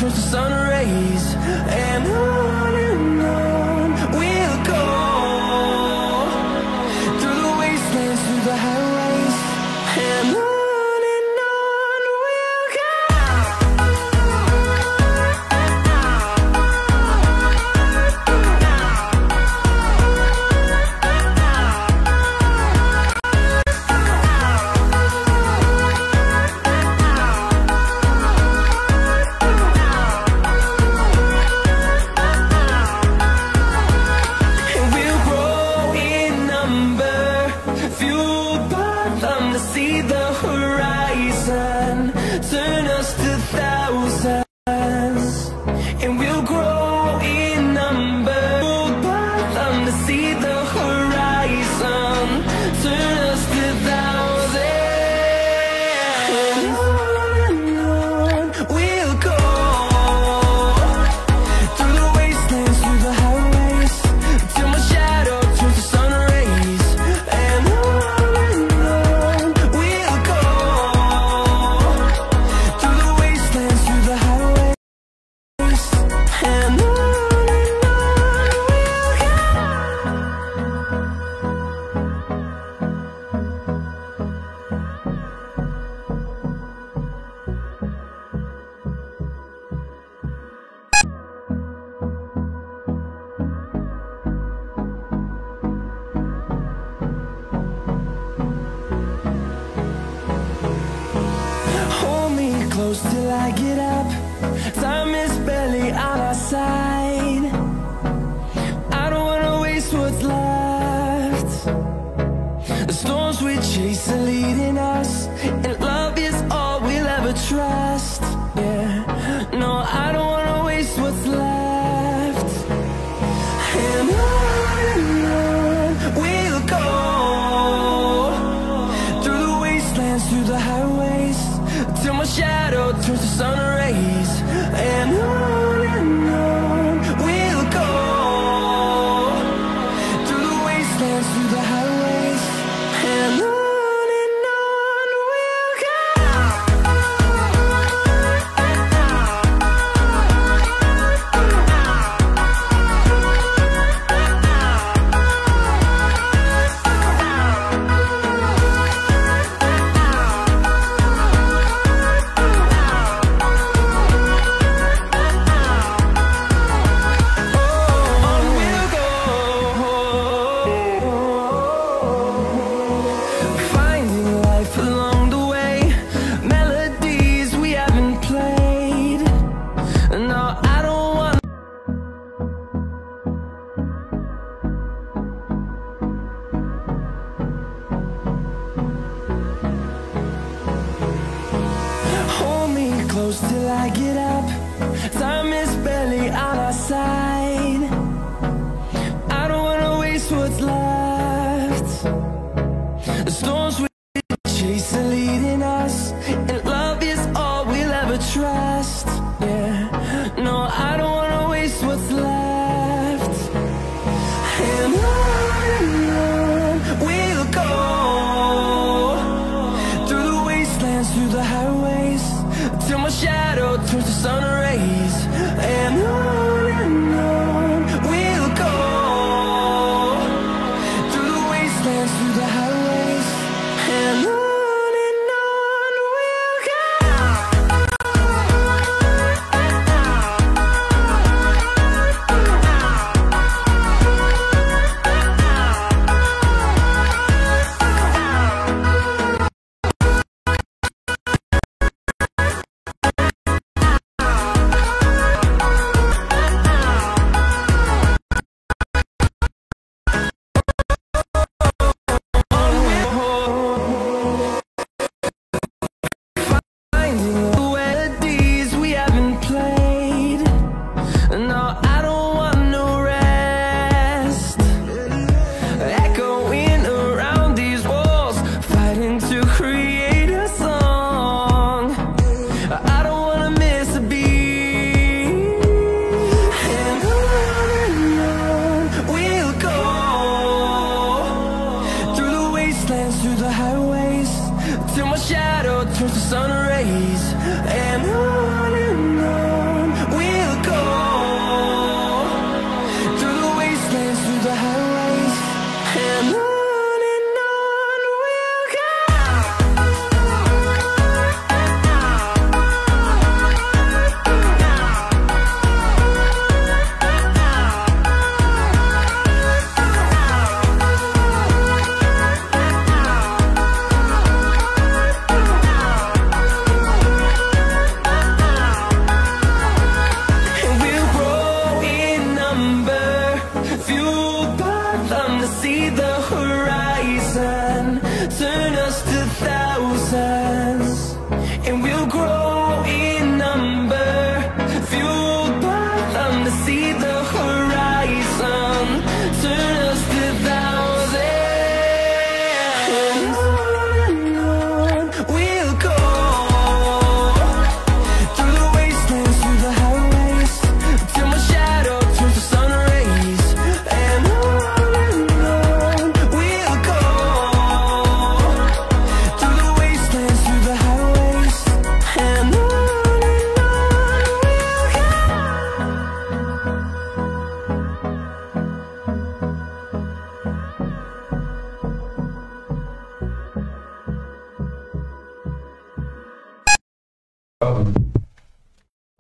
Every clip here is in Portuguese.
turns to sun rays, and on we'll go, through the wastelands, through the highways, and on we'll go. Turn us to thousands, and we'll grow in number. By them to see the horizon, turn us to thousands, and on we'll go, through the wastelands, through the highways, till my shadow turns to sun rays, and on we'll go. Close till I get up. Time is barely on our side. I don't wanna waste what's left. The storms we chase are leading us, and love is all we'll ever trust. Yeah, no, I don't wanna waste what's left. And on we'll go, through the wastelands, through the highways, till my shadow turns to sun rays, and on we'll go, through the wastelands, through the highways, and on we'll go. Close till I get up. Time is barely on our side. I don't wanna waste what's left. The storms we chase are leading us, and love is all we'll ever trust. Yeah, no, I don't wanna waste what's left. And on we'll go, through the wastelands, through the highways, till my shadow turns to sun rays, and on we'll go, through the wastelands, through the highways, and on we'll go.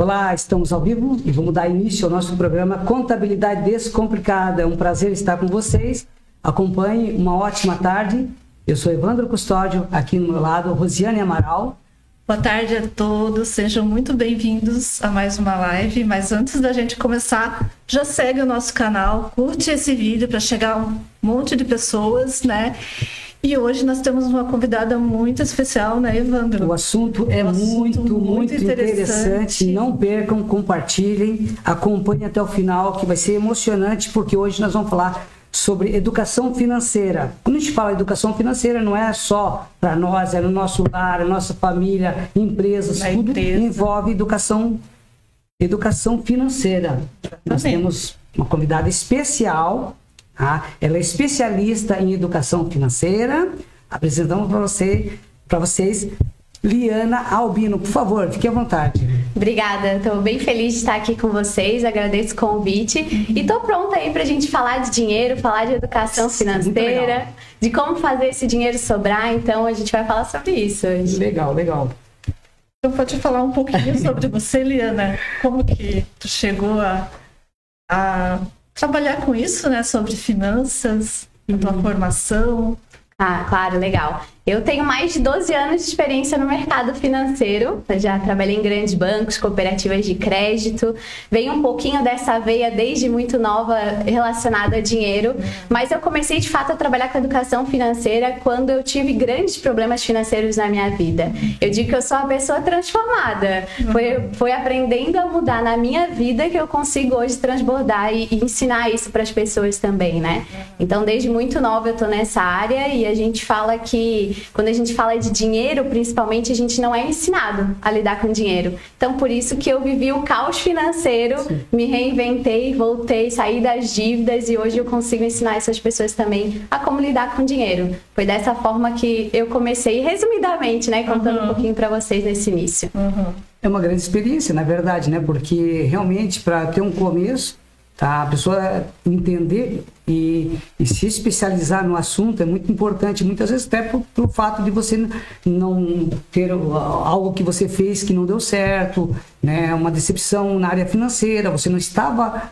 Olá, estamos ao vivo e vamos dar início ao nosso programa Contabilidade Descomplicada. É um prazer estar com vocês. Acompanhe, uma ótima tarde. Eu sou Evandro Custódio, aqui no meu lado, Rosiane Amaral. Boa tarde a todos, sejam muito bem-vindos a mais uma live. Mas antes da gente começar, já segue o nosso canal, curte esse vídeo para chegar a um monte de pessoas, né? E hoje nós temos uma convidada muito especial, né, Evandro? O assunto é muito interessante. Não percam, compartilhem, acompanhem até o final, que vai ser emocionante, porque hoje nós vamos falar sobre educação financeira. Quando a gente fala educação financeira, não é só para nós, é no nosso lar, é nossa família, empresas, tudo envolve educação financeira. Nós temos uma convidada especial. Ela é especialista em educação financeira. Apresentamos para vocês Liana Albino. Por favor, fique à vontade. Obrigada, estou bem feliz de estar aqui com vocês, agradeço o convite e estou pronta aí para a gente falar de dinheiro, falar de educação financeira, de como fazer esse dinheiro sobrar, então a gente vai falar sobre isso hoje. Legal. Então pode falar um pouquinho sobre você, Liana, como que tu chegou a trabalhar com isso, né, sobre finanças, tua formação? Claro, legal. Eu tenho mais de 12 anos de experiência no mercado financeiro. Eu já trabalhei em grandes bancos, cooperativas de crédito. Venho um pouquinho dessa veia desde muito nova relacionada a dinheiro. Mas eu comecei de fato a trabalhar com educação financeira quando eu tive grandes problemas financeiros na minha vida. Eu digo que eu sou uma pessoa transformada. Foi aprendendo a mudar na minha vida que eu consigo hoje transbordar e ensinar isso para as pessoas também, né? Então, desde muito nova eu tô nessa área e a gente fala que quando a gente fala de dinheiro, principalmente, a gente não é ensinado a lidar com dinheiro. Então, por isso que eu vivi o caos financeiro, me reinventei, voltei, saí das dívidas e hoje eu consigo ensinar essas pessoas também a como lidar com dinheiro. Foi dessa forma que eu comecei, resumidamente, né, contando um pouquinho para vocês nesse início. É uma grande experiência, na verdade, né? Porque realmente, para ter um começo, a pessoa entender e se especializar no assunto é muito importante, muitas vezes até pelo fato de você não ter algo que você fez que não deu certo, né? Uma decepção na área financeira, você não estava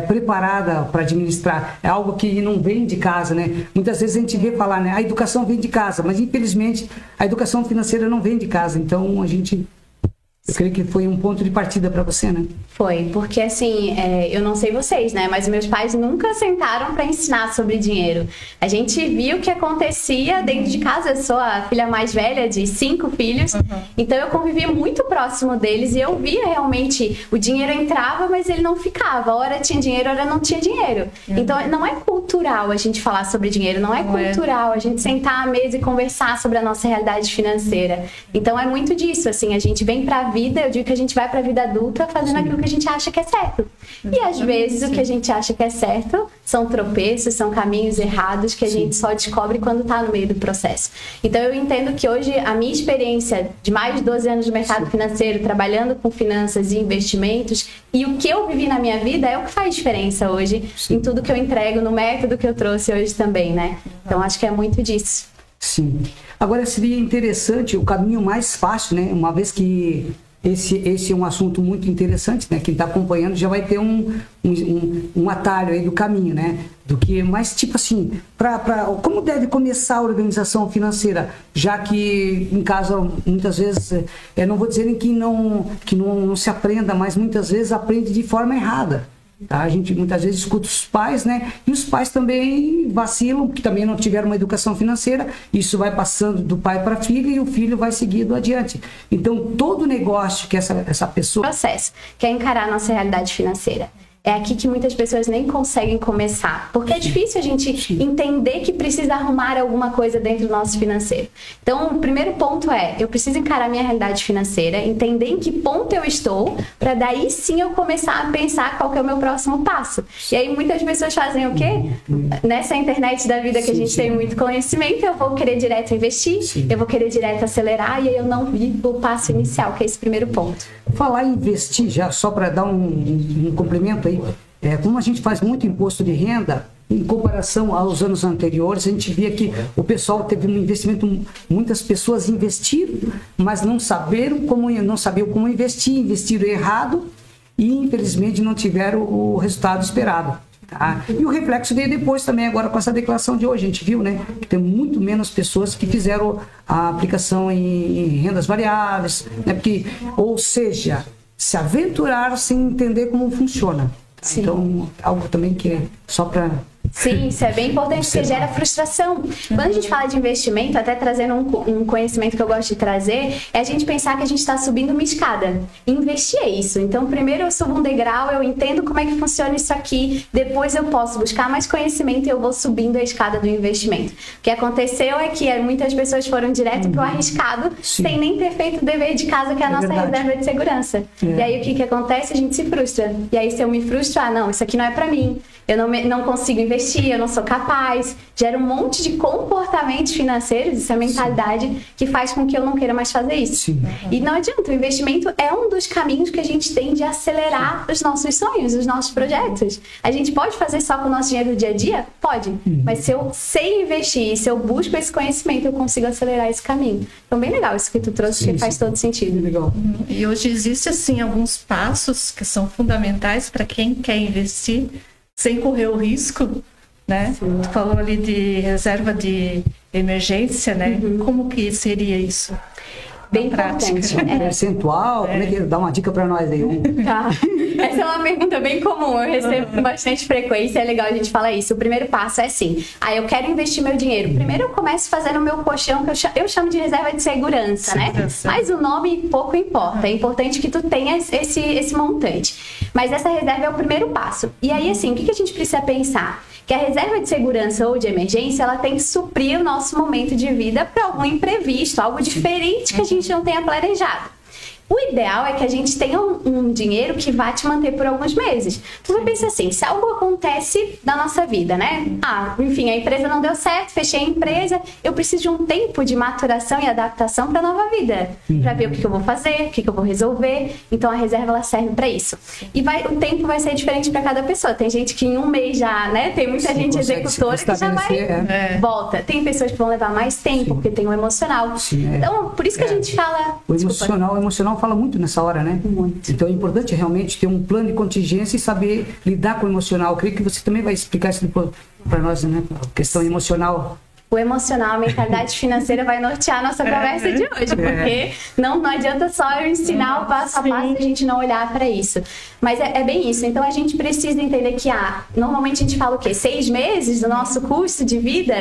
preparada para administrar, é algo que não vem de casa, né? Muitas vezes a gente vê falar, né? A educação vem de casa, mas infelizmente a educação financeira não vem de casa, então eu creio que foi um ponto de partida para você, né? Foi, porque assim, eu não sei vocês, né? Mas meus pais nunca sentaram para ensinar sobre dinheiro. A gente viu o que acontecia dentro de casa. Eu sou a filha mais velha de 5 filhos, então eu convivia muito próximo deles e eu via realmente o dinheiro entrava, mas ele não ficava. Hora tinha dinheiro, hora não tinha dinheiro. Então não é cultural a gente falar sobre dinheiro, não é cultural a gente sentar à mesa e conversar sobre a nossa realidade financeira. Então é muito disso, assim, a gente vem para a vida, eu digo que a gente vai para a vida adulta fazendo aquilo que a gente acha que é certo. E às vezes o que a gente acha que é certo são tropeços, são caminhos errados que a gente só descobre quando está no meio do processo. Então eu entendo que hoje a minha experiência de mais de 12 anos no mercado financeiro, trabalhando com finanças e investimentos, e o que eu vivi na minha vida é o que faz diferença hoje em tudo que eu entrego, no método que eu trouxe hoje também, né? Então acho que é muito disso. Sim. Agora seria interessante, o caminho mais fácil, né? Uma vez que esse é um assunto muito interessante, né? Quem está acompanhando já vai ter um atalho aí do caminho, né? Do que, mas tipo assim, como deve começar a organização financeira? Já que em casa, muitas vezes, não vou dizer que não se aprenda, mas muitas vezes aprende de forma errada. Tá? A gente muitas vezes escuta os pais, né? E os pais também vacilam, porque também não tiveram uma educação financeira. Isso vai passando do pai para a filha e o filho vai seguindo adiante. Então, todo negócio que essa pessoa... Processo, que é encarar a nossa realidade financeira. É aqui que muitas pessoas nem conseguem começar, porque é difícil a gente entender que precisa arrumar alguma coisa dentro do nosso financeiro. Então, o primeiro ponto é, eu preciso encarar minha realidade financeira, entender em que ponto eu estou, para daí sim eu começar a pensar qual que é o meu próximo passo. E aí muitas pessoas fazem o quê? Nessa internet da vida que a gente tem muito conhecimento, eu vou querer direto investir, eu vou querer direto acelerar, e aí eu não vi o passo inicial, que é esse primeiro ponto. Falar em investir, já só para dar um complemento aí, como a gente faz muito imposto de renda, em comparação aos anos anteriores, a gente via que o pessoal teve um investimento, muitas pessoas investiram, mas não sabiam como investir, investiram errado e infelizmente não tiveram o resultado esperado. Tá? E o reflexo veio depois também, agora com essa declaração de hoje, a gente viu, né, que tem muito menos pessoas que fizeram a aplicação em rendas variáveis, né, porque, ou seja, se aventurar sem entender como funciona. Sim. Então, algo também que é só para... Sim, isso é bem importante, porque gera frustração. Quando a gente fala de investimento, até trazendo um conhecimento que eu gosto de trazer, é a gente pensar que a gente está subindo uma escada. Investir é isso. Então, primeiro eu subo um degrau, eu entendo como é que funciona isso aqui, depois eu posso buscar mais conhecimento e eu vou subindo a escada do investimento. O que aconteceu é que muitas pessoas foram direto para o arriscado, Sim. sem nem ter feito o dever de casa, que é a nossa verdade. reserva de segurança. E aí, o que acontece? A gente se frustra. E aí, se eu me frustro, não, isso aqui não é para mim. Eu não consigo investir, eu não sou capaz. Gera um monte de comportamentos financeiros, isso é mentalidade, que faz com que eu não queira mais fazer isso. Sim. E não adianta, o investimento é um dos caminhos que a gente tem de acelerar os nossos sonhos, os nossos projetos. A gente pode fazer só com o nosso dinheiro do dia a dia? Pode. Mas se eu sei investir, se eu busco esse conhecimento, eu consigo acelerar esse caminho. Então, bem legal isso que tu trouxe, que faz todo sentido. Legal. E hoje existe, assim, alguns passos que são fundamentais para quem quer investir sem correr o risco, né? Tu falou ali de reserva de emergência, né? Como que seria isso? Bem prática? importante. Percentual, como é que dá uma dica para nós aí? Tá. Essa é uma pergunta bem comum, eu recebo com bastante frequência, é legal a gente falar isso. O primeiro passo é assim, eu quero investir meu dinheiro. Primeiro eu começo fazendo o meu colchão, que eu chamo de reserva de segurança, né? Mas o nome pouco importa, é importante que tu tenha esse montante. Mas essa reserva é o primeiro passo. E aí, assim, o que a gente precisa pensar? Que a reserva de segurança ou de emergência, ela tem que suprir o nosso momento de vida para algum imprevisto, algo diferente que a gente não tenha planejado. O ideal é que a gente tenha um dinheiro que vá te manter por alguns meses. Tu vai pensar assim, se algo acontece na nossa vida, né? Enfim, a empresa não deu certo, fechei a empresa, eu preciso de um tempo de maturação e adaptação para a nova vida. Para ver o que eu vou fazer, o que eu vou resolver. Então, a reserva, ela serve para isso. E o tempo vai ser diferente para cada pessoa. Tem gente que em um mês já, né? Tem muita gente executora que já vai, volta. Tem pessoas que vão levar mais tempo, porque tem o emocional. Então, por isso que a gente fala... O emocional fala muito nessa hora, né? Muito. Então é importante realmente ter um plano de contingência e saber lidar com o emocional. Eu creio que você também vai explicar isso para nós, né? A questão emocional. O emocional, a mentalidade financeira vai nortear a nossa conversa de hoje, porque não adianta só eu ensinar o passo a passo e a gente não olhar para isso. Mas é bem isso. Então a gente precisa entender que normalmente a gente fala o quê? 6 meses do nosso custo de vida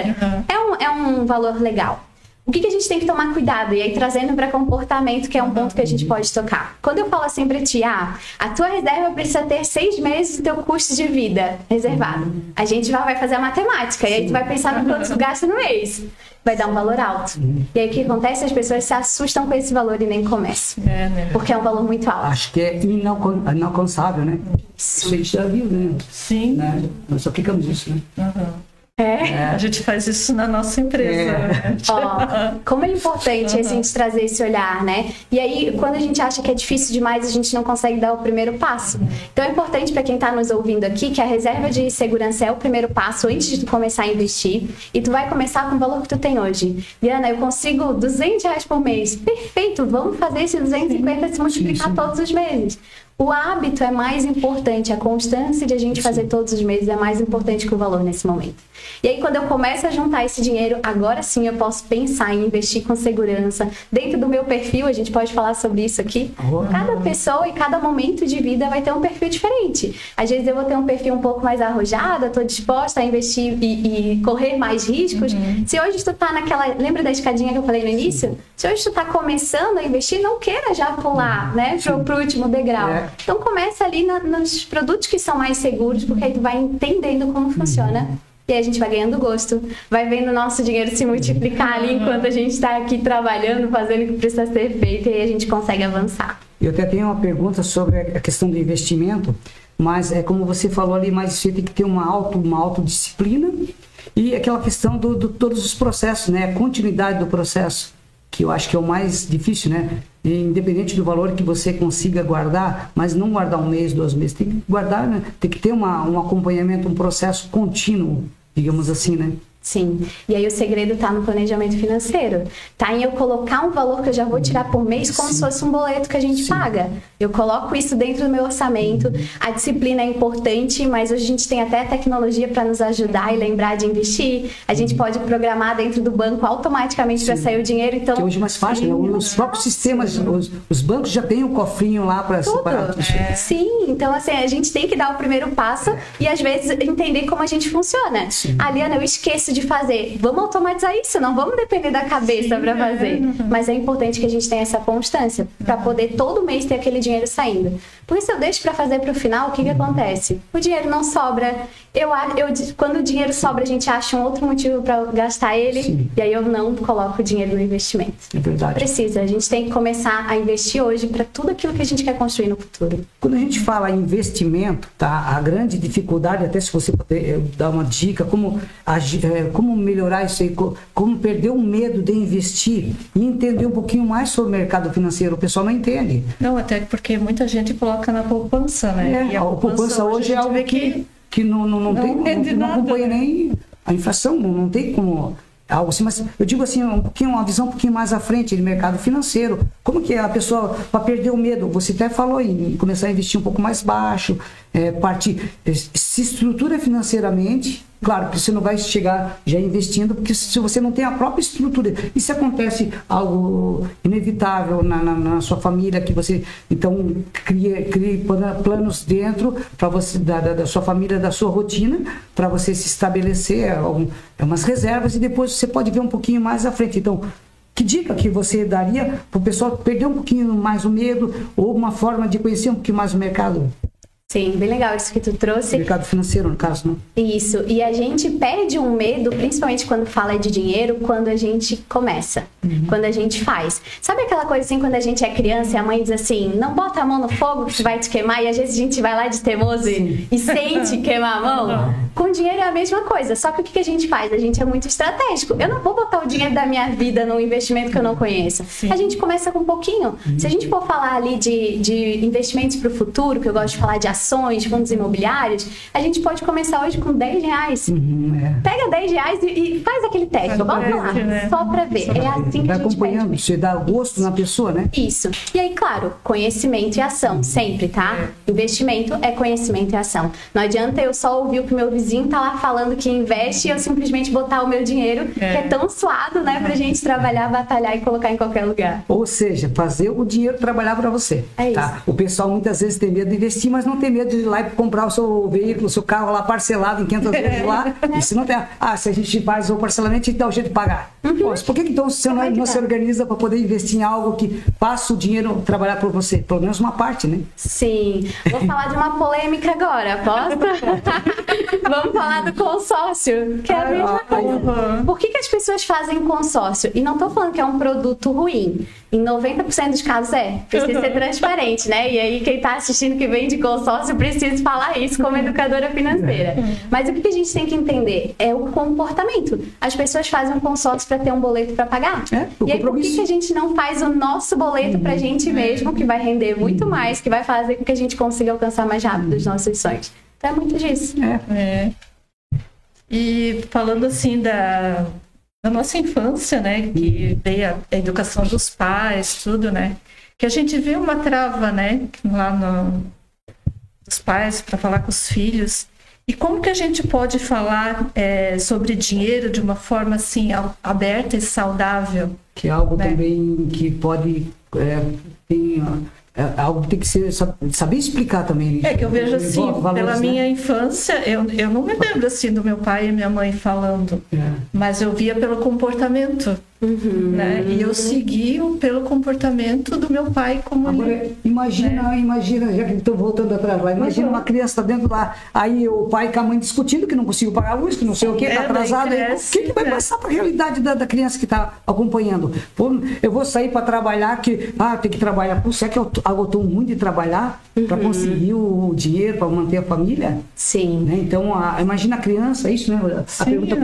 é um valor legal. O que a gente tem que tomar cuidado? E aí, trazendo para comportamento, que é um ponto que a gente pode tocar. Quando eu falo assim para ti, a tua reserva precisa ter 6 meses do teu custo de vida reservado. A gente vai fazer a matemática, e aí tu vai pensar no quanto tu gasta no mês. Vai dar um valor alto. E aí, o que acontece? As pessoas se assustam com esse valor e nem começam. Porque é um valor muito alto. Acho que é inalcançável, né? Você já viu, né? Sim. Né? Nós só aplicamos isso, né? A gente faz isso na nossa empresa. Né? Como é importante a gente trazer esse olhar, né? E aí, quando a gente acha que é difícil demais, a gente não consegue dar o primeiro passo. Então, é importante para quem está nos ouvindo aqui que a reserva de segurança é o primeiro passo antes de tu começar a investir. E tu vai começar com o valor que tu tem hoje. Diana, eu consigo R$200 por mês. Perfeito, vamos fazer esse 250 se multiplicar todos os meses. O hábito é mais importante, a constância de a gente fazer todos os meses é mais importante que o valor nesse momento. E aí, quando eu começo a juntar esse dinheiro, agora sim eu posso pensar em investir com segurança. Dentro do meu perfil, a gente pode falar sobre isso aqui. Cada pessoa e cada momento de vida vai ter um perfil diferente. Às vezes eu vou ter um perfil um pouco mais arrojado, estou disposta a investir e correr mais riscos. Se hoje tu tá naquela... Lembra da escadinha que eu falei no início? Se hoje tu tá começando a investir, não queira já pular, né? Pro último degrau. Então começa ali nos produtos que são mais seguros, porque aí tu vai entendendo como funciona. E aí a gente vai ganhando gosto, vai vendo o nosso dinheiro se multiplicar ali enquanto a gente está aqui trabalhando, fazendo o que precisa ser feito, e aí a gente consegue avançar. Eu até tenho uma pergunta sobre a questão do investimento, mas é como você falou ali, mas você tem que ter uma autodisciplina e aquela questão todos os processos, né? A continuidade do processo. que eu acho que é o mais difícil, né? Independente do valor que você consiga guardar, mas não guardar 1 mês, 2 meses, tem que guardar, né? Tem que ter um acompanhamento, um processo contínuo, digamos assim, né? Sim, e aí o segredo está no planejamento financeiro. Tá em eu colocar um valor que eu já vou tirar por mês como se fosse um boleto que a gente paga. Eu coloco isso dentro do meu orçamento. A disciplina é importante, mas hoje a gente tem até tecnologia para nos ajudar e lembrar de investir. A gente pode programar dentro do banco automaticamente para sair o dinheiro. Então, que hoje é mais fácil, né? Os próprios sistemas, os bancos já têm um cofrinho lá para separar tudo. Sim, então assim, a gente tem que dar o primeiro passo e às vezes entender como a gente funciona. Aliana, eu esqueço de fazer. Vamos automatizar isso, não vamos depender da cabeça para fazer. Mas é importante que a gente tenha essa constância para poder todo mês ter aquele dinheiro saindo. Porque se eu deixo para fazer para o final, o que acontece? O dinheiro não sobra. Quando o dinheiro sobra, a gente acha um outro motivo para gastar ele e aí eu não coloco o dinheiro no investimento. É verdade. Precisa. A gente tem que começar a investir hoje para tudo aquilo que a gente quer construir no futuro. Quando a gente fala em investimento, tá? A grande dificuldade, até se você puder dar uma dica, como melhorar isso aí, como perder o medo de investir e entender um pouquinho mais sobre o mercado financeiro. O pessoal não entende. Não, até porque muita gente coloca na poupança, né? E a poupança hoje é algo que não acompanha nem a inflação, não tem como algo assim, mas eu digo assim, uma visão um pouquinho mais à frente de mercado financeiro. Como que a pessoa, para perder o medo, você até falou em começar a investir um pouco mais baixo, se estrutura financeiramente. Claro que você não vai chegar já investindo, porque se você não tem a própria estrutura, e se acontece algo inevitável na sua família, que você então crie planos dentro para você da sua família, da sua rotina, para você se estabelecer umas reservas e depois você pode ver um pouquinho mais à frente. Então, que dica que você daria para o pessoal perder um pouquinho mais o medo ou uma forma de conhecer um pouquinho mais o mercado? Sim, bem legal isso que tu trouxe. Mercado financeiro, no caso, não? Isso. E a gente perde um medo, principalmente quando fala de dinheiro, quando a gente começa. Quando a gente faz. Sabe aquela coisa assim, quando a gente é criança e a mãe diz assim, não bota a mão no fogo que vai te queimar, e às vezes a gente vai lá de teimoso e sente queimar a mão? Com dinheiro é a mesma coisa. Só que o que a gente faz? A gente é muito estratégico. Eu não vou botar o dinheiro da minha vida num investimento que eu não conheço. A gente começa com um pouquinho. Se a gente for falar ali de investimentos para o futuro, que eu gosto de falar de ações, fundos imobiliários, a gente pode começar hoje com R$10. Pega R$10 e faz aquele teste. Bota lá, só para ver. É assim que a gente acompanhando, você dá gosto na pessoa, né? Isso. E aí, claro, conhecimento e ação, sempre, tá? Investimento é conhecimento e ação. Não adianta eu só ouvir o que meu vizinho tá lá falando que investe e eu simplesmente botar o meu dinheiro, que é tão suado, né, pra gente trabalhar, batalhar e colocar em qualquer lugar. Ou seja, fazer o dinheiro trabalhar para você. É tá? isso. O pessoal muitas vezes tem medo de investir, mas não tem medo de ir lá e comprar o seu veículo, o seu carro lá parcelado em 500 vezes lá. E se não tem, se a gente faz o parcelamento, a gente dá o jeito de pagar. Pô, por que então você não se organiza para poder investir em algo que faça o dinheiro trabalhar por você? Pelo menos uma parte, né? Sim. Vou falar de uma polêmica agora, posso? Vamos falar do consórcio, que é a mesma coisa. Por que as pessoas fazem consórcio? E não tô falando que é um produto ruim. Em 90% dos casos precisa ser transparente, né? E aí quem tá assistindo que vem de consórcio precisa falar isso como educadora financeira. Mas o que a gente tem que entender é o comportamento. As pessoas fazem um consórcio para ter um boleto para pagar. E aí por que a gente não faz o nosso boleto pra gente mesmo, que vai render muito mais, que vai fazer com que a gente consiga alcançar mais rápido os nossos sonhos? Então é muito disso. E falando assim da nossa infância, né, que veio a educação dos pais, tudo, né, que a gente vê uma trava, né, lá dos pais para falar com os filhos. E como que a gente pode falar sobre dinheiro de uma forma assim aberta e saudável? Que é algo também que pode algo que tem que ser saber explicar também. Que eu vejo assim, pela minha infância, eu não me lembro assim do meu pai e minha mãe falando, mas eu via pelo comportamento. Né? E eu segui pelo comportamento do meu pai como agora, imagina, já que estou voltando atrás lá, imagina uma criança dentro lá, aí o pai com a mãe discutindo que não conseguiu pagar a luz, que não sei o que, está atrasado. O que vai passar para a realidade da criança que está acompanhando? Pô, eu vou sair para trabalhar, tem que trabalhar. Pô, será que eu estou ruim de trabalhar para conseguir o dinheiro, para manter a família? Sim. Né? Então, imagina a criança, isso, né? A pergunta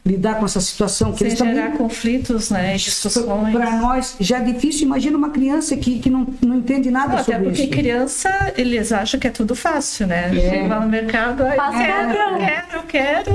lidar com essa situação. Que Sem eles gerar também, conflitos, né? Discussões. para nós já é difícil. Imagina uma criança que não entende nada Até sobre porque isso. criança, eles acham que é tudo fácil, né? Chega lá no mercado, eu quero.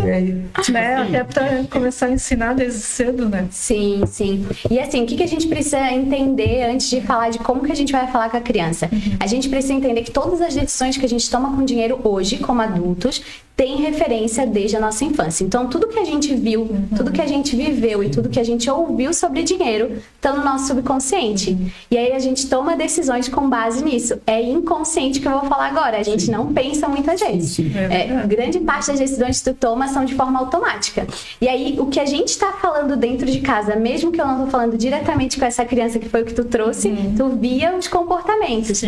Né? Até para começar a ensinar desde cedo, né? Sim, sim. E assim, o que a gente precisa entender antes de falar de como que a gente vai falar com a criança? A gente precisa entender que todas as decisões que a gente toma com dinheiro hoje, como adultos, tem referência desde a nossa infância. Então, tudo que a gente viu, tudo que a gente viveu e tudo que a gente ouviu sobre dinheiro está no nosso subconsciente. E aí a gente toma decisões com base nisso. É inconsciente que eu vou falar agora. A gente não pensa muitas vezes. Grande parte das decisões que tu toma são de forma automática. E aí, o que a gente está falando dentro de casa, mesmo que eu não estou falando diretamente com essa criança que foi o que tu trouxe, tu via os comportamentos.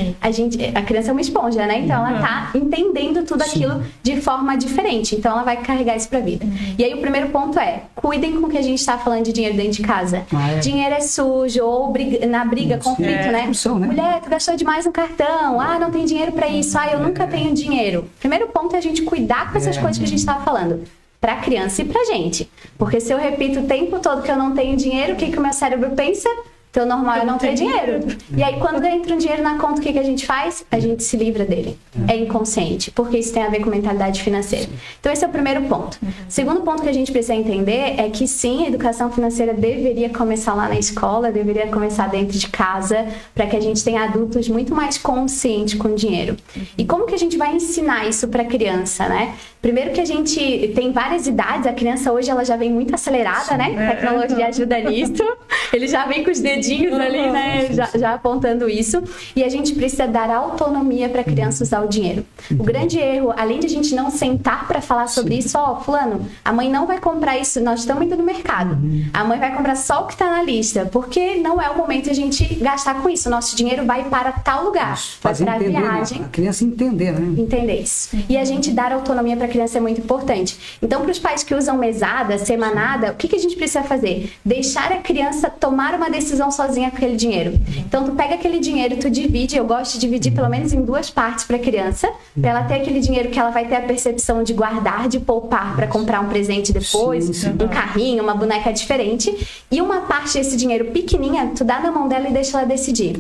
A criança é uma esponja, né? Então, ela tá entendendo tudo aquilo de forma diferente, então ela vai carregar isso pra vida. E aí o primeiro ponto é, cuidem com o que a gente tá falando de dinheiro dentro de casa. Dinheiro é sujo, ou na briga, conflito, né? Mulher, tu gastou demais no cartão, não tem dinheiro pra isso, eu nunca tenho dinheiro. Primeiro ponto é a gente cuidar com essas coisas que a gente tava falando. Pra criança e pra gente. Porque se eu repito o tempo todo que eu não tenho dinheiro, o que o meu cérebro pensa? Então, normal é não ter dinheiro. E aí, quando entra um dinheiro na conta, o que a gente faz? A gente se livra dele. É inconsciente, porque isso tem a ver com mentalidade financeira. Então, esse é o primeiro ponto. O segundo ponto que a gente precisa entender é que, sim, a educação financeira deveria começar lá na escola, deveria começar dentro de casa, para que a gente tenha adultos muito mais conscientes com o dinheiro. E como que a gente vai ensinar isso para a criança, né? Primeiro que a gente tem várias idades, a criança hoje ela já vem muito acelerada, né? A tecnologia ajuda nisso. Ele já vem com os dedinhos ali, né? Já apontando isso. E a gente precisa dar autonomia para a criança usar o dinheiro. O grande erro, além de a gente não sentar para falar sobre isso, fulano, a mãe não vai comprar isso, nós estamos indo no mercado. A mãe vai comprar só o que está na lista, porque não é o momento de a gente gastar com isso. Nosso dinheiro vai para tal lugar, vai para a viagem. A criança entender, né? Entender isso. E a gente dar autonomia para a criança é muito importante. Então, para os pais que usam mesada, semanada, o que a gente precisa fazer? Deixar a criança tomar uma decisão sozinha com aquele dinheiro. Então, tu pega aquele dinheiro, tu divide, eu gosto de dividir pelo menos em 2 partes para a criança, para ela ter aquele dinheiro que ela vai ter a percepção de guardar, de poupar para comprar um presente depois, um carrinho, uma boneca diferente, e uma parte desse dinheiro pequenininha, tu dá na mão dela e deixa ela decidir.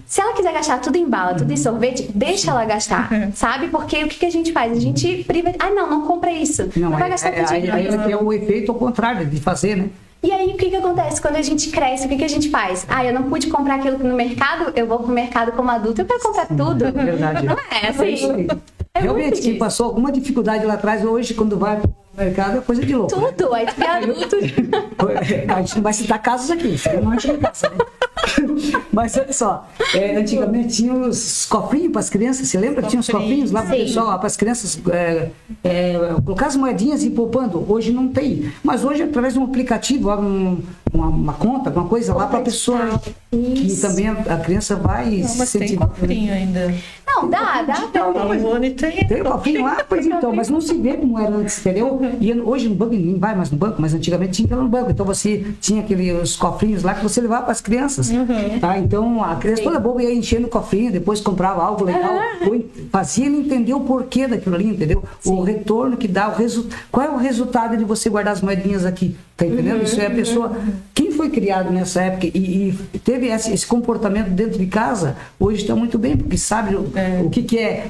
Se ela quiser gastar tudo em bala, tudo em sorvete, deixa ela gastar, sabe? Porque o que a gente faz? A gente priva... não compra isso. Não vai gastar tudo. Aí tem o efeito ao contrário de fazer, né? E aí, o que acontece quando a gente cresce? O que a gente faz? Eu não pude comprar aquilo no mercado, eu vou pro mercado como adulto, eu quero comprar tudo. É verdade. Não é assim. Realmente, quem passou alguma dificuldade lá atrás, hoje, quando vai pro mercado, é coisa de louco. Tudo, aí tu é adulto. A gente não vai citar casos aqui, senão não enche casa, né? Mas olha só, antigamente tinha os cofrinhos para as crianças, você lembra? Tinha os cofrinhos lá para o pessoal, para as crianças colocar as moedinhas e ir poupando. Hoje não tem. Mas hoje, através de um aplicativo, uma conta, alguma coisa lá para a pessoa. Que também a criança vai se sentir. Tem cofrinho ainda. Não, dá. Tem o cofrinho lá, pois então, mas não se vê como era antes, entendeu? E hoje no banco, ninguém vai mais no banco, mas antigamente tinha que ir lá no banco. Então você tinha os cofrinhos lá que você levava para as crianças. Tá? Então a criança toda boba ia enchendo o cofrinho, depois comprava algo legal, fazia ele entender o porquê daquilo ali, entendeu? O retorno que dá, qual é o resultado de você guardar as moedinhas aqui, tá entendendo? Isso é a pessoa, quem foi criado nessa época e teve esse comportamento dentro de casa, hoje está muito bem, porque sabe o que é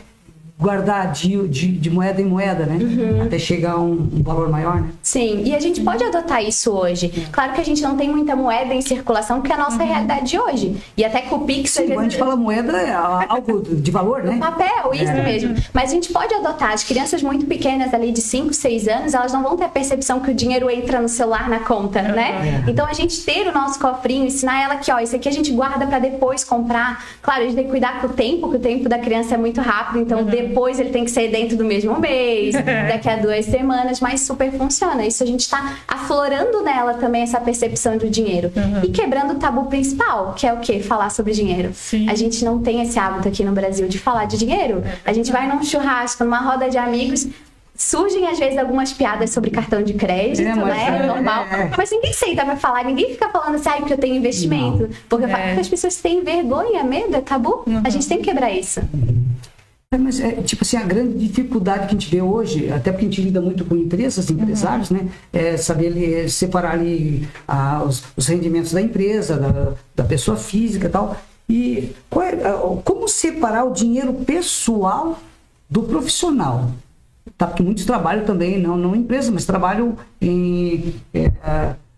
guardar de moeda em moeda, né? Até chegar a um valor maior, né? Sim, e a gente pode adotar isso hoje. Claro que a gente não tem muita moeda em circulação, porque é a nossa realidade de hoje. E até com o Pix... Sim, quando a gente fala moeda, é algo de valor, né? Papel, isso mesmo. Mas a gente pode adotar. As crianças muito pequenas, ali de 5, 6 anos, elas não vão ter a percepção que o dinheiro entra no celular, na conta, né? Então, a gente ter o nosso cofrinho, ensinar ela que, isso aqui a gente guarda para depois comprar. Claro, a gente tem que cuidar com o tempo, que o tempo da criança é muito rápido, então depois ele tem que sair dentro do mesmo mês, daqui a 2 semanas, mas super funciona. Isso a gente está aflorando nela também essa percepção do dinheiro. E quebrando o tabu principal, que é o quê? Falar sobre dinheiro. A gente não tem esse hábito aqui no Brasil de falar de dinheiro. A gente vai num churrasco, numa roda de amigos, surgem às vezes algumas piadas sobre cartão de crédito, né? Normal. Mas ninguém senta pra falar, ninguém fica falando assim, porque eu tenho investimento. Porque as pessoas têm vergonha, medo, é tabu. A gente tem que quebrar isso. Mas tipo assim, a grande dificuldade que a gente vê hoje, até porque a gente lida muito com empresas, empresários, né? É saber ali, separar ali os rendimentos da empresa, da pessoa física e tal. E como separar o dinheiro pessoal do profissional? Tá? Porque muitos trabalham também, não em empresa, mas trabalham em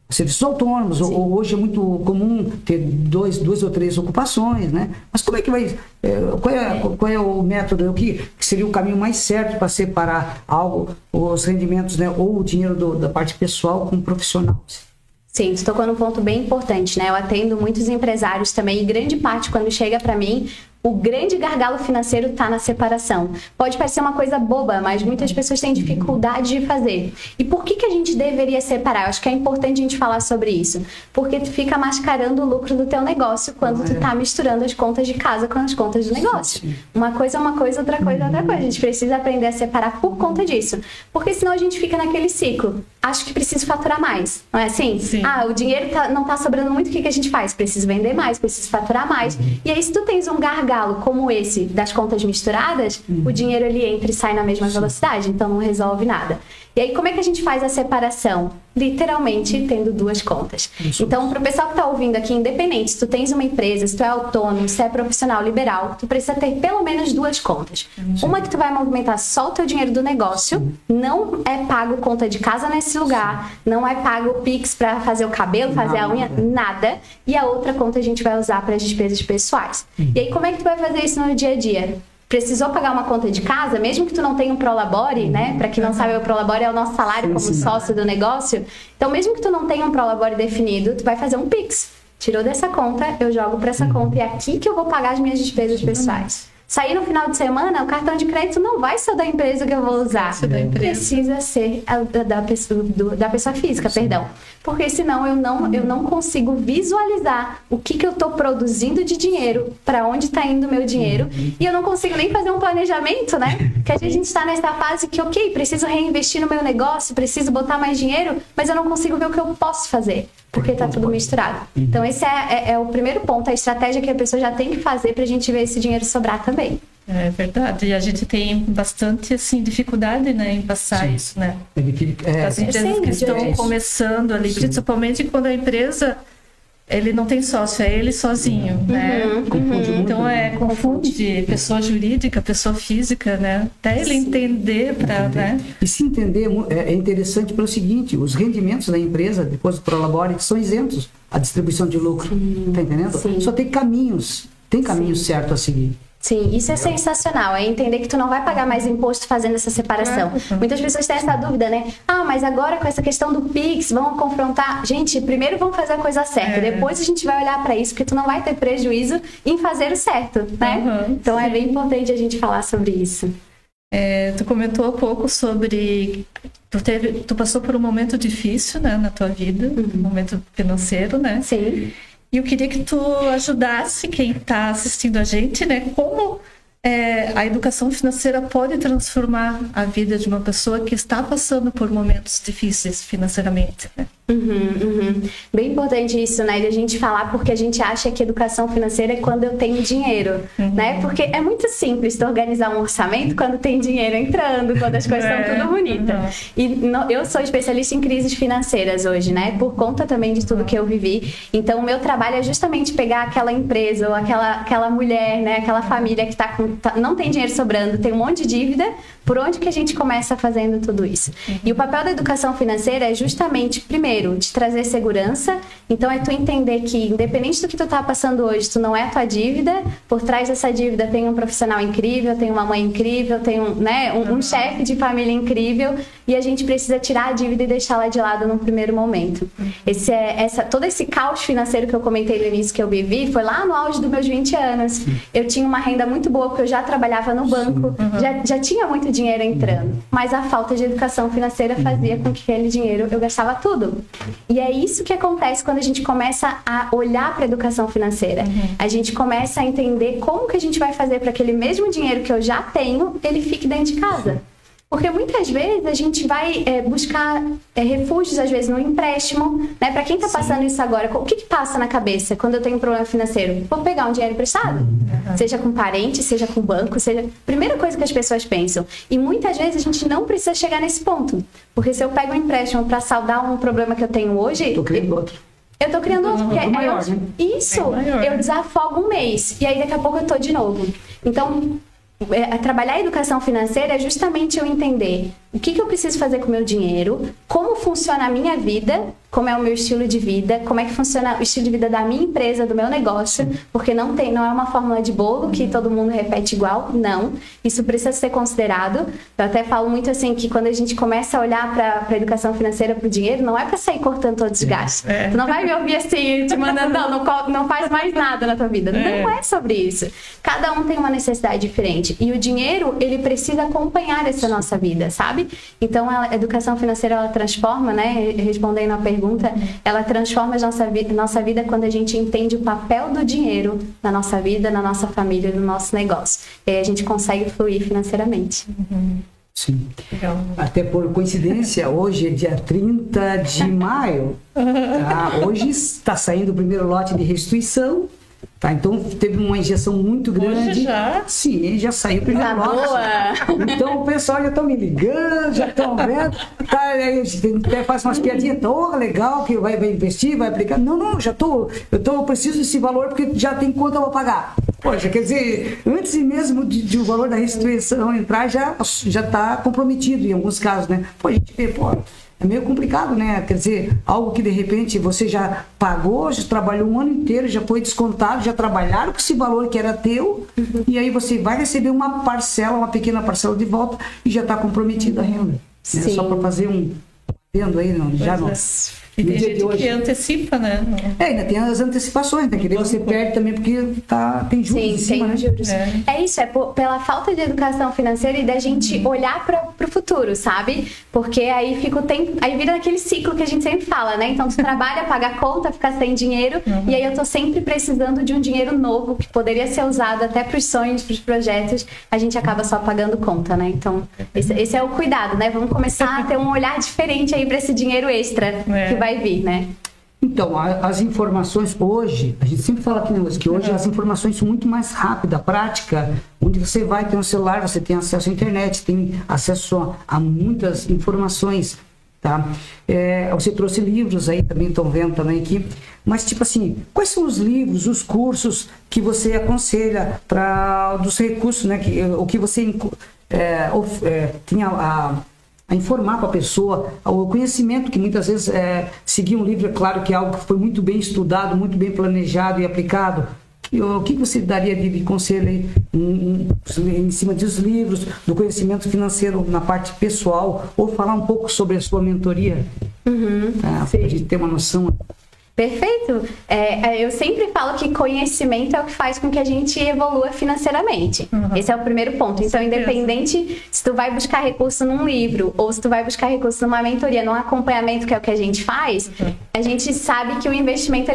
serviços autônomos. Hoje é muito comum ter duas ou três ocupações, né? Mas como é que vai... Qual é o método, o que seria o caminho mais certo para separar os rendimentos, né? Ou o dinheiro da parte pessoal com o profissional? Sim, você tocou num ponto bem importante, né? Eu atendo muitos empresários também, e grande parte, quando chega para mim, o grande gargalo financeiro está na separação. Pode parecer uma coisa boba, mas muitas pessoas têm dificuldade de fazer. E por que a gente deveria separar? Eu acho que é importante a gente falar sobre isso. Porque tu fica mascarando o lucro do teu negócio quando tu tá misturando as contas de casa com as contas do negócio. Sim. Uma coisa é uma coisa, outra coisa é outra coisa. A gente precisa aprender a separar por conta disso. Porque senão a gente fica naquele ciclo. Acho que preciso faturar mais. Não é assim? Sim. O dinheiro não tá sobrando muito, o que a gente faz? Preciso vender mais, preciso faturar mais. E aí, se tu tens um gargalo como esse das contas misturadas, o dinheiro ele entra e sai na mesma velocidade, então não resolve nada. E aí, como é que a gente faz a separação? Literalmente, tendo duas contas. Então, para o pessoal que está ouvindo aqui, independente, se tu tens uma empresa, se tu é autônomo, se é profissional liberal, tu precisa ter pelo menos duas contas. Uma que tu vai movimentar só o teu dinheiro do negócio, não é pago conta de casa nesse lugar, não é pago o Pix para fazer o cabelo, fazer a unha, nada. E a outra conta a gente vai usar para as despesas pessoais. E aí, como é que tu vai fazer isso no dia a dia? Precisou pagar uma conta de casa, mesmo que tu não tenha um Prolabore, né? Para quem não sabe, o Prolabore é o nosso salário como sócio do negócio. Então, mesmo que tu não tenha um Prolabore definido, tu vai fazer um Pix. Tirou dessa conta, eu jogo para essa conta e é aqui que eu vou pagar as minhas despesas pessoais. Sair no final de semana, o cartão de crédito não vai ser da empresa que eu vou usar. Precisa ser da pessoa física, perdão. Porque senão eu não consigo visualizar o que eu estou produzindo de dinheiro, para onde está indo o meu dinheiro. E eu não consigo nem fazer um planejamento, né? Porque a gente está nessa fase que, ok, preciso reinvestir no meu negócio, preciso botar mais dinheiro, mas eu não consigo ver o que eu posso fazer. Porque está tudo misturado. Então, esse é o primeiro ponto, a estratégia que a pessoa já tem que fazer para a gente ver esse dinheiro sobrar também. É verdade. E a gente tem bastante, assim, dificuldade, né, em passar isso, né? As empresas que estão começando ali, principalmente quando a empresa... Ele não tem sócio, é ele sozinho, né? Então, confunde pessoa jurídica, pessoa física, né? Até ele entender para, né? E se entender, é interessante pelo seguinte, os rendimentos da empresa, depois do Prolabore, são isentos à distribuição de lucro, tá entendendo? Sim. Só tem caminhos certos a seguir. Sim, isso é sensacional, é entender que tu não vai pagar mais imposto fazendo essa separação. Muitas pessoas têm essa dúvida, né? Mas agora com essa questão do Pix, vamos confrontar. Gente, primeiro vamos fazer a coisa certa, depois a gente vai olhar para isso, porque tu não vai ter prejuízo em fazer o certo, né? Então é bem importante a gente falar sobre isso. Tu comentou um pouco sobre... Tu passou por um momento difícil, né, na tua vida, um momento financeiro, né? Sim. E eu queria que tu ajudasse quem está assistindo a gente, né? Como a educação financeira pode transformar a vida de uma pessoa que está passando por momentos difíceis financeiramente, né? Bem importante isso, né? De a gente falar, porque a gente acha que educação financeira é quando eu tenho dinheiro, né? Porque é muito simples tu organizar um orçamento quando tem dinheiro entrando, quando as coisas estão tudo bonitas. E eu sou especialista em crises financeiras hoje, né? Por conta também de tudo que eu vivi. Então, o meu trabalho é justamente pegar aquela empresa ou aquela mulher, né? Aquela família que não tem dinheiro sobrando, tem um monte de dívida. Por onde que a gente começa fazendo tudo isso? E o papel da educação financeira é justamente, primeiro, te trazer segurança. Então, é tu entender que, independente do que tu tá passando hoje, tu não é a tua dívida. Por trás dessa dívida tem um profissional incrível, tem uma mãe incrível, tem um chefe de família incrível. E a gente precisa tirar a dívida e deixá-la de lado num primeiro momento. Todo esse caos financeiro que eu comentei no início que eu vivi, foi lá no auge dos meus 20 anos. Eu tinha uma renda muito boa, porque eu já trabalhava no banco, já tinha muito dinheiro entrando. Mas a falta de educação financeira fazia com que aquele dinheiro eu gastava tudo. E é isso que acontece quando a gente começa a olhar para a educação financeira. A gente começa a entender como que a gente vai fazer para aquele mesmo dinheiro que eu já tenho, ele fique dentro de casa. Porque muitas vezes a gente vai buscar refúgios, às vezes, no empréstimo, né? Para quem está passando isso agora, o que passa na cabeça quando eu tenho um problema financeiro? Vou pegar um dinheiro emprestado? Seja com parente, seja com banco, seja... Primeira coisa que as pessoas pensam. E muitas vezes a gente não precisa chegar nesse ponto. Porque se eu pego um empréstimo para saldar um problema que eu tenho hoje... Tô criando outro. Eu tô criando outro, porque maior, né? Isso, eu desafogo um mês. E aí daqui a pouco eu tô de novo. Então... trabalhar a educação financeira é justamente eu entender o que eu preciso fazer com o meu dinheiro, como funciona a minha vida, como é o meu estilo de vida, como é que funciona o estilo de vida da minha empresa, do meu negócio, porque não é uma fórmula de bolo que todo mundo repete igual, não. Isso precisa ser considerado. Eu até falo muito assim que quando a gente começa a olhar para a educação financeira, para o dinheiro, não é para sair cortando todos os gastos. Tu não vai me ouvir assim, te mandando, não faz mais nada na tua vida. Não é sobre isso. Cada um tem uma necessidade diferente. E o dinheiro, ele precisa acompanhar essa nossa vida, sabe? Então, a educação financeira, ela transforma, né? Respondendo a pergunta, ela transforma a nossa vida quando a gente entende o papel do dinheiro na nossa vida, na nossa família, no nosso negócio. E aí a gente consegue fluir financeiramente. Sim. Legal. Até por coincidência, hoje é dia 30 de maio. Tá? Hoje está saindo o primeiro lote de restituição. Tá, então teve uma injeção muito grande. Hoje já? Sim, já saiu o primeiro lote. Então o pessoal já estão me ligando, já estão vendo. Tá, a gente até faz umas piadinhas, legal, que vai investir, vai aplicar. Não, eu preciso desse valor porque já tem conta para pagar. Poxa, quer dizer, antes mesmo de o valor da restituição entrar, já está comprometido em alguns casos, né? Pô, a gente vê, é meio complicado, né? Quer dizer, algo que de repente você já pagou, já trabalhou um ano inteiro, já foi descontado, já trabalharam com esse valor que era teu, e aí você vai receber uma pequena parcela de volta e já está comprometida a renda. Né? Só para fazer um vendo aí, já não. E tem gente que antecipa, né? Ainda tem as antecipações, né? Que daí você perde também porque tem juros em cima, tem juros. É isso, pela falta de educação financeira e da gente olhar para o futuro, sabe? Porque aí fica o tempo, aí vira aquele ciclo que a gente sempre fala, né? Então tu trabalha, paga a conta, fica sem dinheiro, e aí eu tô sempre precisando de um dinheiro novo que poderia ser usado até para os sonhos, para os projetos, a gente acaba só pagando conta, né? Então esse é o cuidado, né? Vamos começar a ter um olhar diferente aí para esse dinheiro extra que vai vir, né? Então, as informações hoje, a gente sempre fala aqui, né, que hoje as informações são muito mais rápidas, prática, onde você vai ter um celular, você tem acesso à internet, tem acesso a muitas informações, tá? Você trouxe livros aí, também estão vendo também aqui, mas tipo assim, quais são os livros, os cursos que você aconselha dos recursos, né, o que você tinha a informar para a pessoa, o conhecimento que muitas vezes seguir um livro, é claro que é algo que foi muito bem estudado, muito bem planejado e aplicado. O que você daria de conselho aí, em cima dos livros, do conhecimento financeiro na parte pessoal, ou falar um pouco sobre a sua mentoria, para a gente ter uma noção? Perfeito. Eu sempre falo que conhecimento é o que faz com que a gente evolua financeiramente. Esse é o primeiro ponto. Então, independente se tu vai buscar recurso num livro ou se tu vai buscar recurso numa mentoria, num acompanhamento, que é o que a gente faz, a gente sabe que o investimento,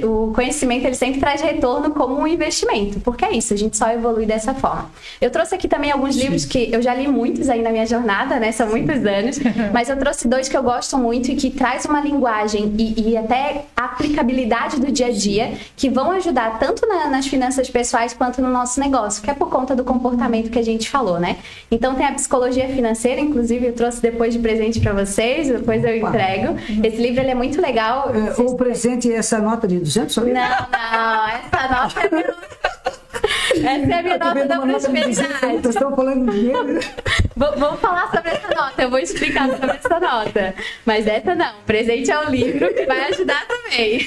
o conhecimento, ele sempre traz retorno como um investimento. Porque é isso, a gente só evolui dessa forma. Eu trouxe aqui também alguns livros que eu já li muitos aí na minha jornada, né? São muitos anos. Mas eu trouxe 2 que eu gosto muito e que traz uma linguagem e até aplicabilidade do dia a dia, que vão ajudar tanto nas finanças pessoais quanto no nosso negócio, que é por conta do comportamento que a gente falou, né? Então tem a psicologia financeira, inclusive eu trouxe depois de presente para vocês, depois eu entrego. Esse livro ele é muito legal. O presente é essa nota de 200? Não, essa nota é minha... Essa é a minha nota da prosperidade. Vocês estão falando de dinheiro? Vamos falar sobre essa nota, eu vou explicar sobre essa nota. Mas essa não, o presente é o livro que vai ajudar também.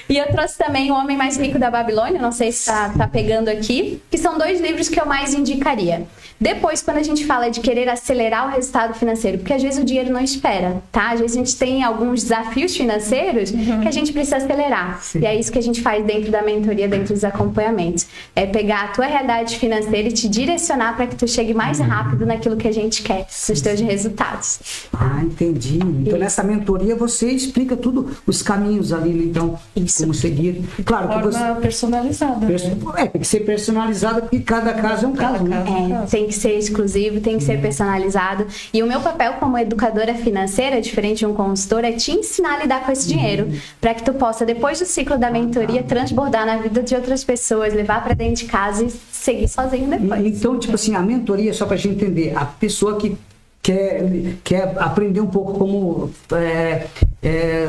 E eu trouxe também O Homem Mais Rico da Babilônia, não sei se tá pegando aqui, que são 2 livros que eu mais indicaria. Depois, quando a gente fala de querer acelerar o resultado financeiro, porque às vezes o dinheiro não espera, tá? Às vezes a gente tem alguns desafios financeiros que a gente precisa acelerar. Sim. E é isso que a gente faz dentro da mentoria, dentro dos acompanhamentos. É pegar pegar a tua realidade financeira e te direcionar para que tu chegue mais rápido naquilo que a gente quer, nos teus resultados. Ah, entendi. Então, nessa mentoria, você explica tudo, os caminhos ali, né? Então, como seguir. Claro que você... personalizada. Tem que ser personalizada, porque cada caso é um caso, né? Tem que ser exclusivo, tem que ser personalizado. E o meu papel como educadora financeira, diferente de um consultor, é te ensinar a lidar com esse dinheiro, para que tu possa, depois do ciclo da mentoria, transbordar na vida de outras pessoas, levar para dentro de casa e seguir sozinho depois. Então, tipo assim, a mentoria, só pra gente entender, a pessoa que quer aprender um pouco como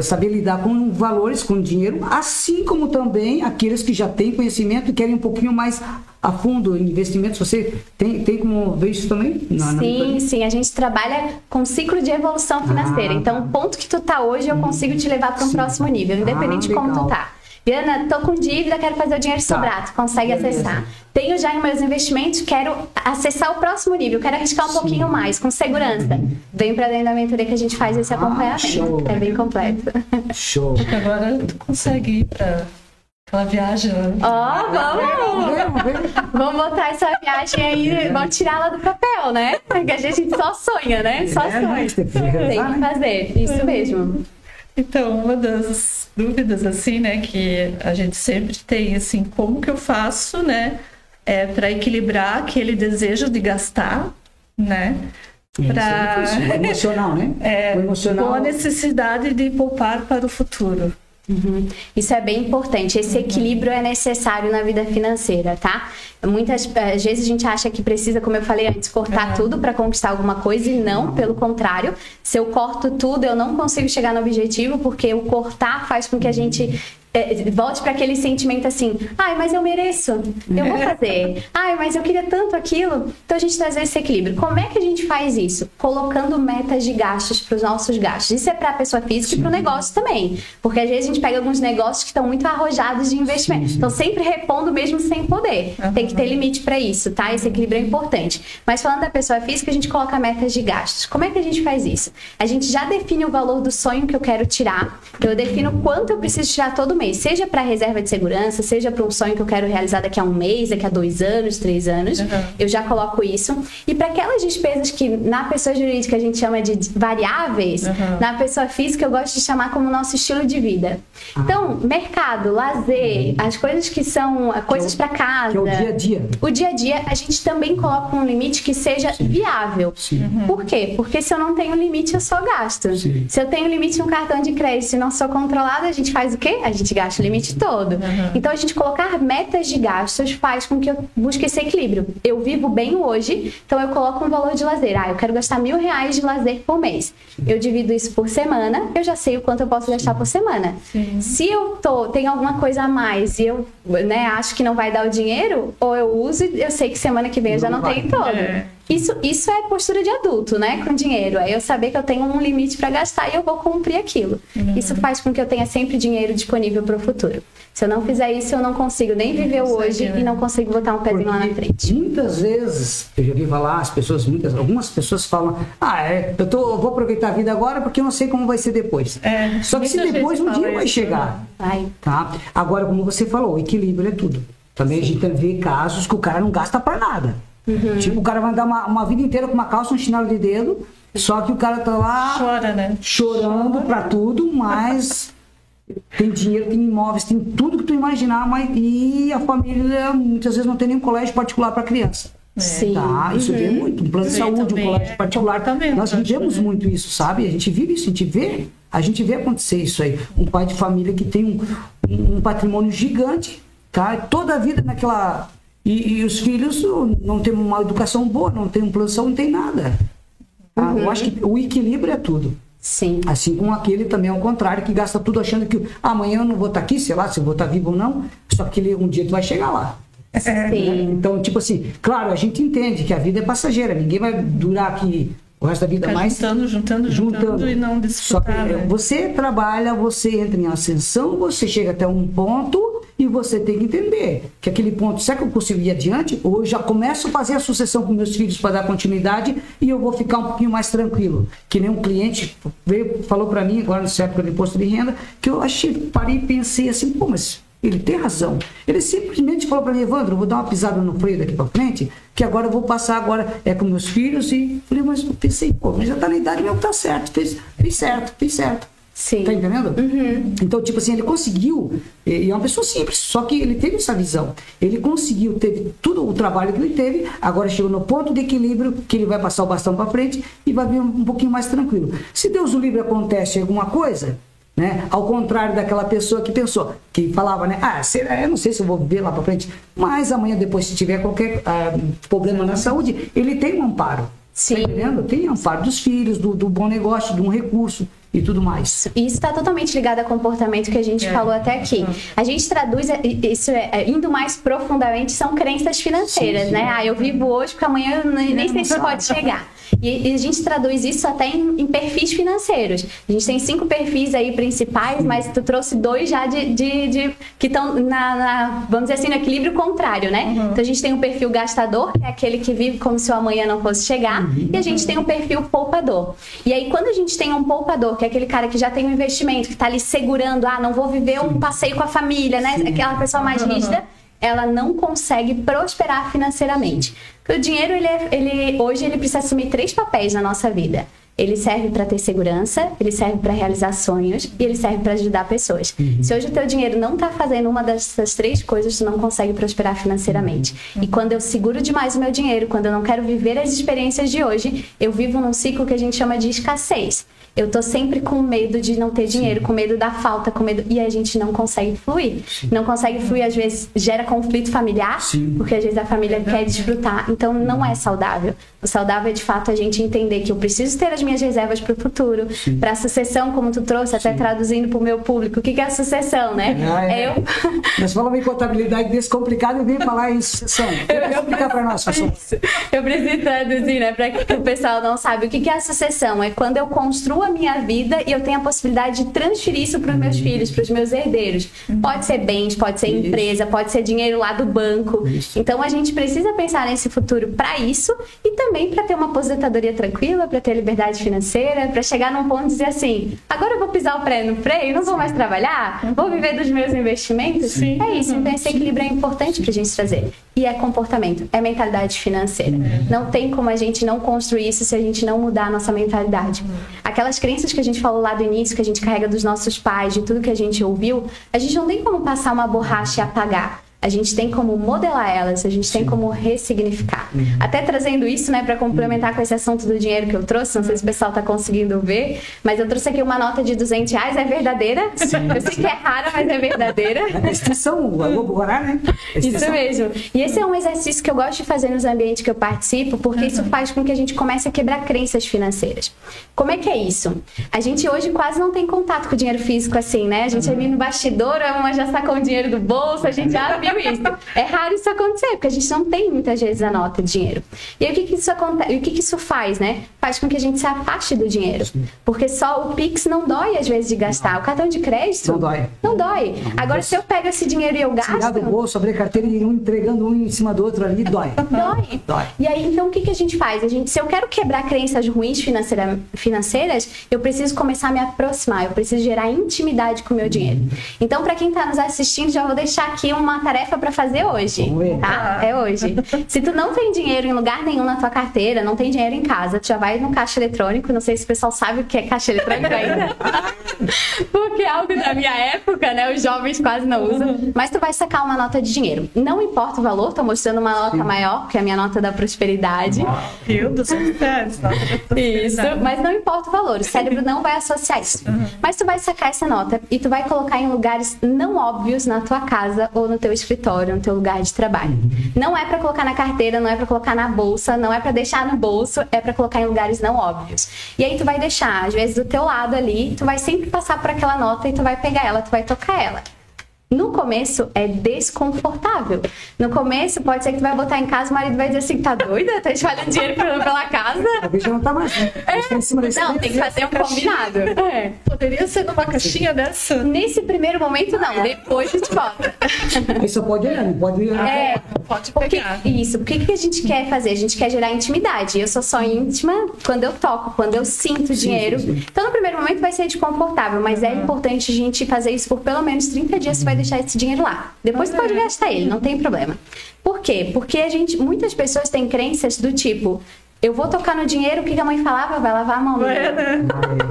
saber lidar com valores, com dinheiro, assim como também aqueles que já têm conhecimento e querem um pouquinho mais a fundo em investimentos. Você tem como ver isso também? Sim, a gente trabalha com ciclo de evolução financeira. Então, o ponto que tu tá hoje, eu consigo te levar para um próximo nível, independente de como tu tá. Viana, tô com dívida, quero fazer o dinheiro sobrar. Tu consegue acessar. Tenho já em meus investimentos, quero acessar o próximo nível, quero arriscar um pouquinho mais, com segurança. Vem pra dentro da mentoria que a gente faz esse acompanhamento. Show. É bem completo. Show. Porque agora tu consegue ir pra aquela viagem lá. Vamos botar essa viagem aí, vamos tirá-la do papel, né? Porque a gente só sonha, né? Só sonha. Tem que fazer, isso mesmo. Então, uma das dúvidas, assim, né, que a gente sempre tem, assim, como que eu faço, né, para equilibrar aquele desejo de gastar, né, o emocional, né? O emocional... com a necessidade de poupar para o futuro. Isso é bem importante. Esse equilíbrio é necessário na vida financeira, tá? Muitas vezes a gente acha que precisa, como eu falei antes, cortar tudo para conquistar alguma coisa e não, pelo contrário. Se eu corto tudo, eu não consigo chegar no objetivo, porque o cortar faz com que a gente volte para aquele sentimento assim, ai, mas eu mereço, eu vou fazer, ai, mas eu queria tanto aquilo. Então a gente traz esse equilíbrio. Como é que a gente faz isso? Colocando metas de gastos para os nossos gastos. Isso é para a pessoa física e para o negócio também, porque às vezes a gente pega alguns negócios que estão muito arrojados de investimento, então sempre repondo mesmo sem poder. Tem que ter limite para isso, tá? Esse equilíbrio é importante. Mas falando da pessoa física, a gente coloca metas de gastos. Como é que a gente faz isso? A gente já define o valor do sonho que eu quero tirar, eu defino quanto eu preciso tirar todo mês, seja para reserva de segurança, seja para um sonho que eu quero realizar daqui a um mês, daqui a 2 anos, 3 anos, eu já coloco isso. E para aquelas despesas que na pessoa jurídica a gente chama de variáveis, na pessoa física eu gosto de chamar como nosso estilo de vida. Então, mercado, lazer, as coisas que são coisas para casa, que é o dia a dia. O dia a dia, a gente também coloca um limite que seja viável. Por quê? Porque se eu não tenho limite, eu só gasto. Se eu tenho limite no cartão de crédito e não sou controlada, a gente faz o quê? A gente gasta o limite todo. Então, a gente colocar metas de gastos faz com que eu busque esse equilíbrio. Eu vivo bem hoje, então eu coloco um valor de lazer. Eu quero gastar R$1.000 de lazer por mês. Eu divido isso por semana, eu já sei o quanto eu posso gastar por semana. Se eu tenho alguma coisa a mais e eu acho que não vai dar o dinheiro, ou eu uso e eu sei que semana que vem eu já não tenho todo. Isso é postura de adulto, né? Com dinheiro. É eu saber que eu tenho um limite para gastar e eu vou cumprir aquilo. Isso faz com que eu tenha sempre dinheiro disponível para o futuro. Se eu não fizer isso, eu não consigo nem viver o hoje e não consigo botar um pezinho lá na frente. Muitas vezes, eu já vi falar, algumas pessoas falam, eu vou aproveitar a vida agora porque eu não sei como vai ser depois. Só que se depois um dia vai chegar. Tá? Agora, como você falou, o equilíbrio é tudo. Também a gente vê casos que o cara não gasta para nada. Tipo, o cara vai andar uma vida inteira com uma calça, um chinelo de dedo, só que o cara tá lá chorando pra tudo, mas tem dinheiro, tem imóveis, tem tudo que tu imaginar, e a família muitas vezes não tem nenhum colégio particular para criança. Tá? Isso vê muito, um plano de saúde, um colégio particular. Nós vivemos muito isso, sabe? A gente vive isso, a gente vê acontecer isso aí. Um pai de família que tem um patrimônio gigante, tá? Toda a vida naquela... E os filhos não têm uma educação boa, não tem um plano de saúde, não tem nada. Eu acho que o equilíbrio é tudo. Assim como aquele também é o contrário, que gasta tudo achando que amanhã eu não vou estar aqui, sei lá, se eu vou estar vivo ou não, só que um dia tu vai chegar lá. Então, tipo assim, claro, a gente entende que a vida é passageira, ninguém vai durar aqui o resto da vida mais... Juntando e não desfrutar. Só que você trabalha, você entra em ascensão, você chega até um ponto... E você tem que entender que aquele ponto, será que eu consigo ir adiante? Ou eu já começo a fazer a sucessão com meus filhos para dar continuidade e eu vou ficar um pouquinho mais tranquilo. Que nem um cliente falou para mim, agora nessa época do imposto de renda, que eu parei e pensei assim, mas Ele tem razão. Ele simplesmente falou para mim, Evandro, eu vou dar uma pisada no freio daqui para frente, que agora eu vou passar agora com meus filhos. E falei, mas eu pensei, pô, mas já tá na idade mesmo, tá certo, fiz certo. Sim. Tá entendendo? Então, tipo assim, ele conseguiu, e é uma pessoa simples, só que ele teve essa visão. Ele conseguiu, teve todo o trabalho que ele teve, agora chegou no ponto de equilíbrio, que ele vai passar o bastão para frente e vai vir um pouquinho mais tranquilo. Se Deus o livre acontece alguma coisa, né? Ao contrário daquela pessoa que pensou, que falava, né? Eu não sei se eu vou viver lá para frente, mas amanhã depois, se tiver qualquer problema na saúde, ele tem um amparo. Sim. Tá entendendo? Tem amparo dos filhos, do bom negócio, de um recurso e tudo mais. Isso está totalmente ligado ao comportamento que a gente falou até aqui. A gente traduz isso indo mais profundamente, são crenças financeiras, sim. Né? Eu vivo hoje porque amanhã nem sei se pode chegar. E a gente traduz isso até em perfis financeiros. A gente tem 5 perfis aí principais, sim. Mas tu trouxe 2 já que estão vamos dizer assim, no equilíbrio contrário, né? Então a gente tem um perfil gastador, que é aquele que vive como se o amanhã não fosse chegar, e a gente tem um perfil poupador. E aí quando a gente tem um poupador, que é aquele cara que já tem um investimento, que está ali segurando, não vou viver um passeio com a família, né? Aquela pessoa mais rígida, ela não consegue prosperar financeiramente. Porque o dinheiro, hoje, ele precisa assumir 3 papéis na nossa vida. Ele serve para ter segurança, ele serve para realizar sonhos e ele serve para ajudar pessoas. Se hoje o teu dinheiro não está fazendo uma dessas 3 coisas, tu não consegue prosperar financeiramente. E quando eu seguro demais o meu dinheiro, quando eu não quero viver as experiências de hoje, eu vivo num ciclo que a gente chama de escassez. Eu tô sempre com medo de não ter dinheiro, com medo da falta, com medo... E a gente não consegue fluir. Não consegue fluir, às vezes gera conflito familiar, porque às vezes a família quer desfrutar. Então não é saudável. O saudável é de fato a gente entender que eu preciso ter as minhas reservas para o futuro, para a sucessão, como tu trouxe, até traduzindo para o meu público. O que é a sucessão, né? Nós falamos em contabilidade descomplicada e vem falar em sucessão. Eu explicar para nós, pessoal. Eu preciso traduzir, né? Para que o pessoal não sabe. O que é a sucessão? É quando eu construo a minha vida e eu tenho a possibilidade de transferir isso para os meus filhos, para os meus herdeiros. Pode ser bens, pode ser empresa, pode ser dinheiro lá do banco. Então a gente precisa pensar nesse futuro para isso e também para ter uma aposentadoria tranquila, para ter liberdade financeira, para chegar num ponto de dizer assim, agora eu vou pisar o pé no freio, não vou mais trabalhar, vou viver dos meus investimentos. É isso, então esse equilíbrio é importante para a gente trazer. E é comportamento, é mentalidade financeira. Não tem como a gente não construir isso se a gente não mudar a nossa mentalidade. Aquelas crenças que a gente falou lá do início, que a gente carrega dos nossos pais, de tudo que a gente ouviu, a gente não tem como passar uma borracha e apagar. A gente tem como modelar elas, a gente tem como ressignificar. Até trazendo isso, né, para complementar com esse assunto do dinheiro que eu trouxe, não sei se o pessoal tá conseguindo ver, mas eu trouxe aqui uma nota de R$200, é verdadeira. Eu sei que é rara, mas é verdadeira. É extensão, vou orar, né? Isso mesmo. E esse é um exercício que eu gosto de fazer nos ambientes que eu participo, porque isso faz com que a gente comece a quebrar crenças financeiras. Como é que é isso? A gente hoje quase não tem contato com o dinheiro físico assim, né? A gente ali no bastidor, a mamãe já sacou o dinheiro do bolso, a gente já viu isso. É raro isso acontecer, porque a gente não tem muitas vezes a nota de dinheiro. E aí o que isso acontece? O que isso faz, né? Faz com que a gente se afaste do dinheiro. Porque só o Pix não dói às vezes de gastar. O cartão de crédito não dói. Não dói. Agora, se eu pego esse dinheiro e eu gasto... Tirar do bolso, abrir a carteira e um entregando um em cima do outro ali, dói. Dói. E aí, então, o que a gente faz? Se eu quero quebrar crenças ruins financeiras, eu preciso começar a me aproximar. Eu preciso gerar intimidade com o meu dinheiro. Então, para quem está nos assistindo, já vou deixar aqui uma tarefa para fazer hoje, tá? É hoje. Se tu não tem dinheiro em lugar nenhum na tua carteira, não tem dinheiro em casa, tu já vai no caixa eletrônico, não sei se o pessoal sabe o que é caixa eletrônico ainda, porque é algo da minha época, né? Os jovens quase não usam, mas tu vai sacar uma nota de dinheiro. Não importa o valor, tô mostrando uma nota maior, que é a minha nota da prosperidade. Isso, mas não importa o valor, o cérebro não vai associar isso. Mas tu vai sacar essa nota e tu vai colocar em lugares não óbvios na tua casa ou no teu escritório, no teu lugar de trabalho. Não é para colocar na carteira, não é para colocar na bolsa, não é para deixar no bolso, é para colocar em lugares não óbvios. E aí tu vai deixar, às vezes, do teu lado ali, tu vai sempre passar por aquela nota e tu vai pegar ela, tu vai tocar ela. No começo é desconfortável. No começo pode ser que tu vai botar em casa, o marido vai dizer assim, tá doida? Tá espalhando dinheiro pela casa? A bicha não tá mais. Não, tem que fazer um combinado. Poderia ser numa caixinha dessa? Nesse primeiro momento não, depois a gente bota. Isso pode olhar, não pode olhar. Pode pegar. Isso, o que a gente quer fazer? A gente quer gerar intimidade. Eu sou só íntima quando eu toco, quando eu sinto dinheiro. Então no primeiro momento vai ser desconfortável, mas é importante a gente fazer isso por pelo menos 30 dias, você vai deixar esse dinheiro lá. Depois você pode gastar ele, não tem problema. Por quê? Porque muitas pessoas têm crenças do tipo... Eu vou tocar no dinheiro, o que a mãe falava? Vai lavar a mão. Né?